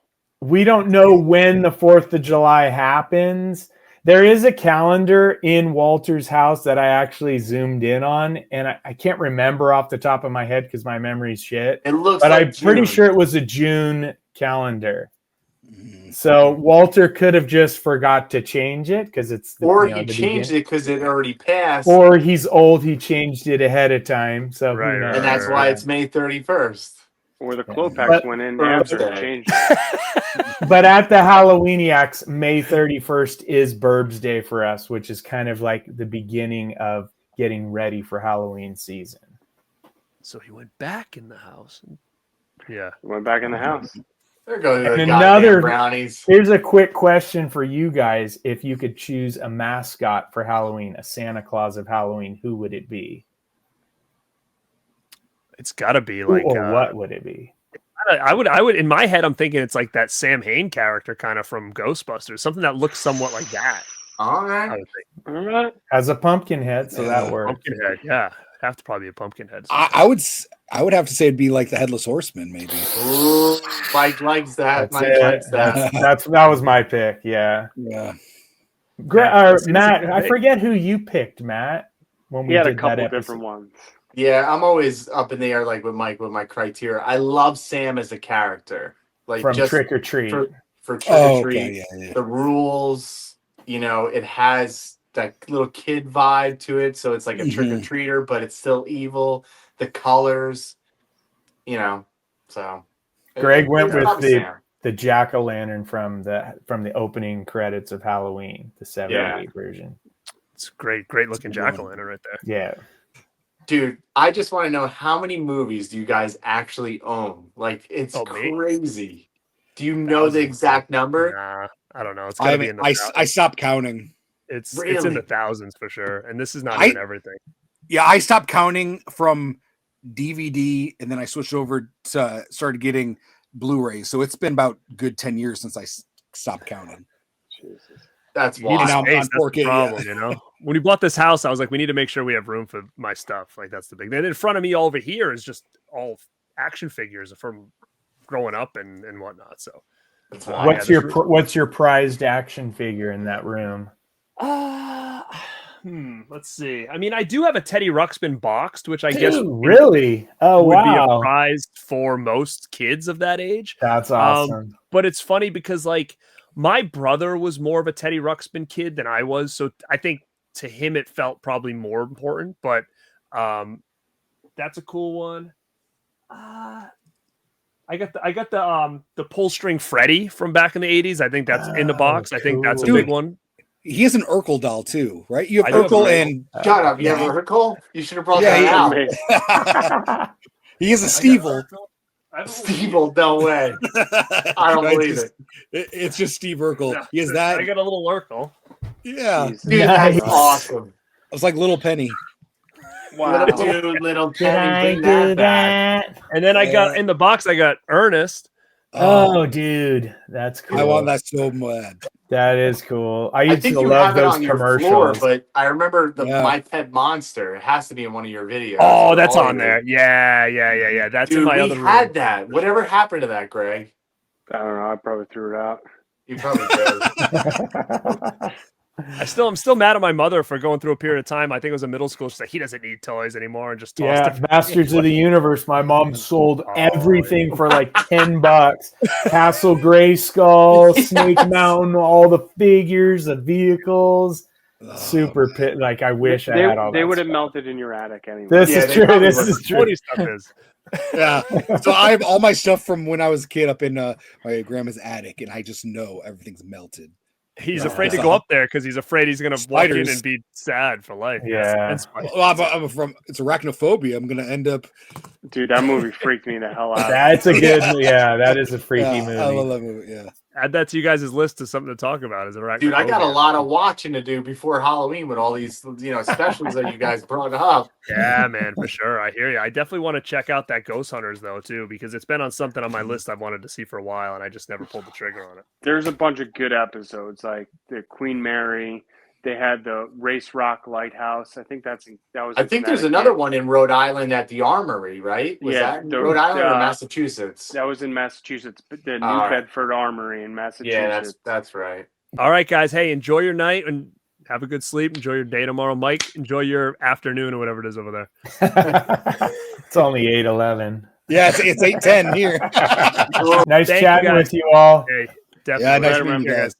We don't know when the 4th of July happens. There is a calendar in Walter's house that I actually zoomed in on, and I can't remember off the top of my head because my memory's shit. It looks But like I'm pretty June. sure it was a June calendar. So Walter could have just forgot to change it because it's Or the he changed beginning. it because it already passed, Or he's old. He changed it ahead of time. So who Right, knows? and that's why it's May 31st. Or the Yeah. Klopeks But- went in Burbs after and Day. changed it. But at the Halloweeniacs, May 31st is Burbs Day for us, which is kind of like the beginning of getting ready for Halloween season. So he went back in the house. Yeah. Went back in the house. There go the And goddamn another- brownies. Here's a quick question for you guys. If you could choose a mascot for Halloween, a Santa Claus of Halloween, who would it be? It's got to be like or what would it be? I would in my head I'm thinking it's like that Sam Hain character kind of from Ghostbusters, something that looks somewhat like that. All I right. would think. Remember that? As a pumpkin head, so that works. Pumpkinhead, yeah. Have to probably be a Pumpkinhead. I would have to say it'd be like the Headless Horseman, maybe. Ooh, Mike likes that. That's Mike it. likes that. That was my pick. Yeah. Yeah. Matt, I forget who you picked, Matt. When He we had a did that couple episode. different ones. Yeah, I'm always up in the air like with Mike with my criteria. I love Sam as a character. Like From just Trick or Treat. for Trick Oh, or Treat. okay, yeah. The rules, it has that little kid vibe to it, so it's like a trick or treater, but it's still evil. The colors, so Greg went I with love the Sam. jack-o'-lantern from the opening credits of Halloween, the 78 version. It's great looking jack-o'-lantern right there. Yeah. Dude, I just want to know how many movies do you guys actually own? Like, it's Me? crazy. Do you know the exact number? Nah, I don't know. It's I gotta be in haven't. the I stopped counting. it's in Really? the thousands for sure. And this is not I- even everything. Yeah, I stopped counting from DVD, and then I switched over to started getting Blu-ray. So it's been about good 10 years since I stopped counting. Jesus. That's You need wild. now I'm space, on that's the 4K, yeah. problem, When we bought this house, I was like, we need to make sure we have room for my stuff. Like that's the big thing. In front of me over here is just all action figures from growing up and whatnot. So That's Why? wild. What's your prized action figure in that room? Let's see. I mean, I do have a Teddy Ruxpin boxed, which I guess Really? Oh, would be a wow. prize for most kids of that age. That's awesome. But it's funny because like my brother was more of a Teddy Ruxpin kid than I was, so I think to him it felt probably more important. But that's a cool one. I got the pull string Freddy from back in the 80s. I think that's in the box. I think that's a cool. big one. he has an Urkel doll too, right? You I have do have Urkel an and Shut up. You Yeah. ever heard Cole? You should have brought Yeah, that out. he has a Stevel. Steve, no way. I don't believe it. It's just Steve Urkel. Yeah. He has that. I got a little Urkel. Yeah, Jesus. Dude, Nice. that's awesome. it's like Little Penny. Wow. Little Did Kenny, I bring do that back. that? And then I got in the box, I got Ernest. Oh, dude, that's cool. I want that so bad. That is cool. I I used think to you love have it those on your floor, commercials. but I remember the Yeah. My Pet Monster. It has to be in one of your videos. Oh, or that's all on of there. it. Yeah. That's in Dude, my we other room. had that. Whatever happened to that, Greg? I don't know. I probably threw it out. You probably did. I'm still mad at my mother for going through a period of time. I think it was in middle school. She's like, he doesn't need toys anymore, and just tossed Yeah, it. Masters of the Universe. My mom sold Oh, everything for like $10. Castle Grayskull, Snake Mountain, all the figures, the vehicles. Super pit. Like I wish I had all that. They would have stuff. melted in your attic anyway. This Yeah, is they true. probably This would. is true. Funny stuff is. Yeah. So I have all my stuff from when I was a kid up in my grandma's attic, and I just know everything's melted. He's Yeah. afraid to go up there because he's afraid he's gonna walk in Spiders. and be sad for life. Yeah. And spiders. Well, it's arachnophobia. I'm gonna end up. Dude, that movie freaked me the hell out. That's a good. Yeah, that is a freaky I love movie. that movie. Yeah. Add that to you guys' list to something to talk about. Is it Dude, I got a lot of watching to do before Halloween with all these, specials that you guys brought up. Yeah, man, for sure. I hear you. I definitely want to check out that Ghost Hunters though too, because it's been on something on my list I've wanted to see for a while, and I just never pulled the trigger on it. There's a bunch of good episodes, like the Queen Mary. They had the Race Rock Lighthouse. I think that was. I think there's another one in Rhode Island at the Armory, right? Was Yeah, that in Rhode Island or uh, Massachusetts? That was in Massachusetts, the New All right. Bedford Armory in Massachusetts. Yeah, that's right. All right, guys. Hey, enjoy your night and have a good sleep. Enjoy your day tomorrow, Mike. Enjoy your afternoon or whatever it is over there. It's only 8:11. Yeah, it's 8:10 here. Nice Thank you, chatting guys. with you all. Hey, definitely. Yeah, nice Right, meeting you remember, guys.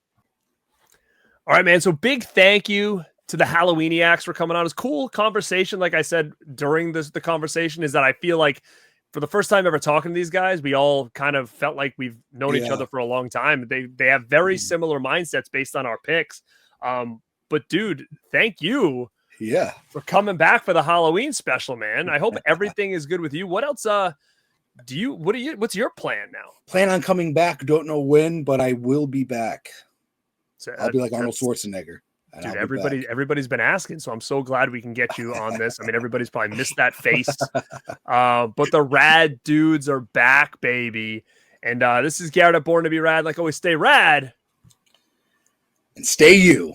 All right, man. So big thank you to the Halloweeniacs for coming on. It was a cool conversation. Like I said during the conversation, is that I feel like for the first time ever talking to these guys, we all kind of felt like we've known each Yeah. other for a long time. They have very similar mindsets based on our picks. But dude, thank you Yeah. for coming back for the Halloween special, man. I hope everything is good with you. What else? What's your plan now? Plan on coming back. Don't know when, but I will be back. So, I'll be like Arnold that's- Schwarzenegger. and Dude, I'll be back. everybody's been asking, so I'm so glad we can get you on this. I mean, everybody's probably missed that face, but the Rad Dudes are back, baby. And this is Garrett at Born to Be Rad. Like always, stay rad. And stay you.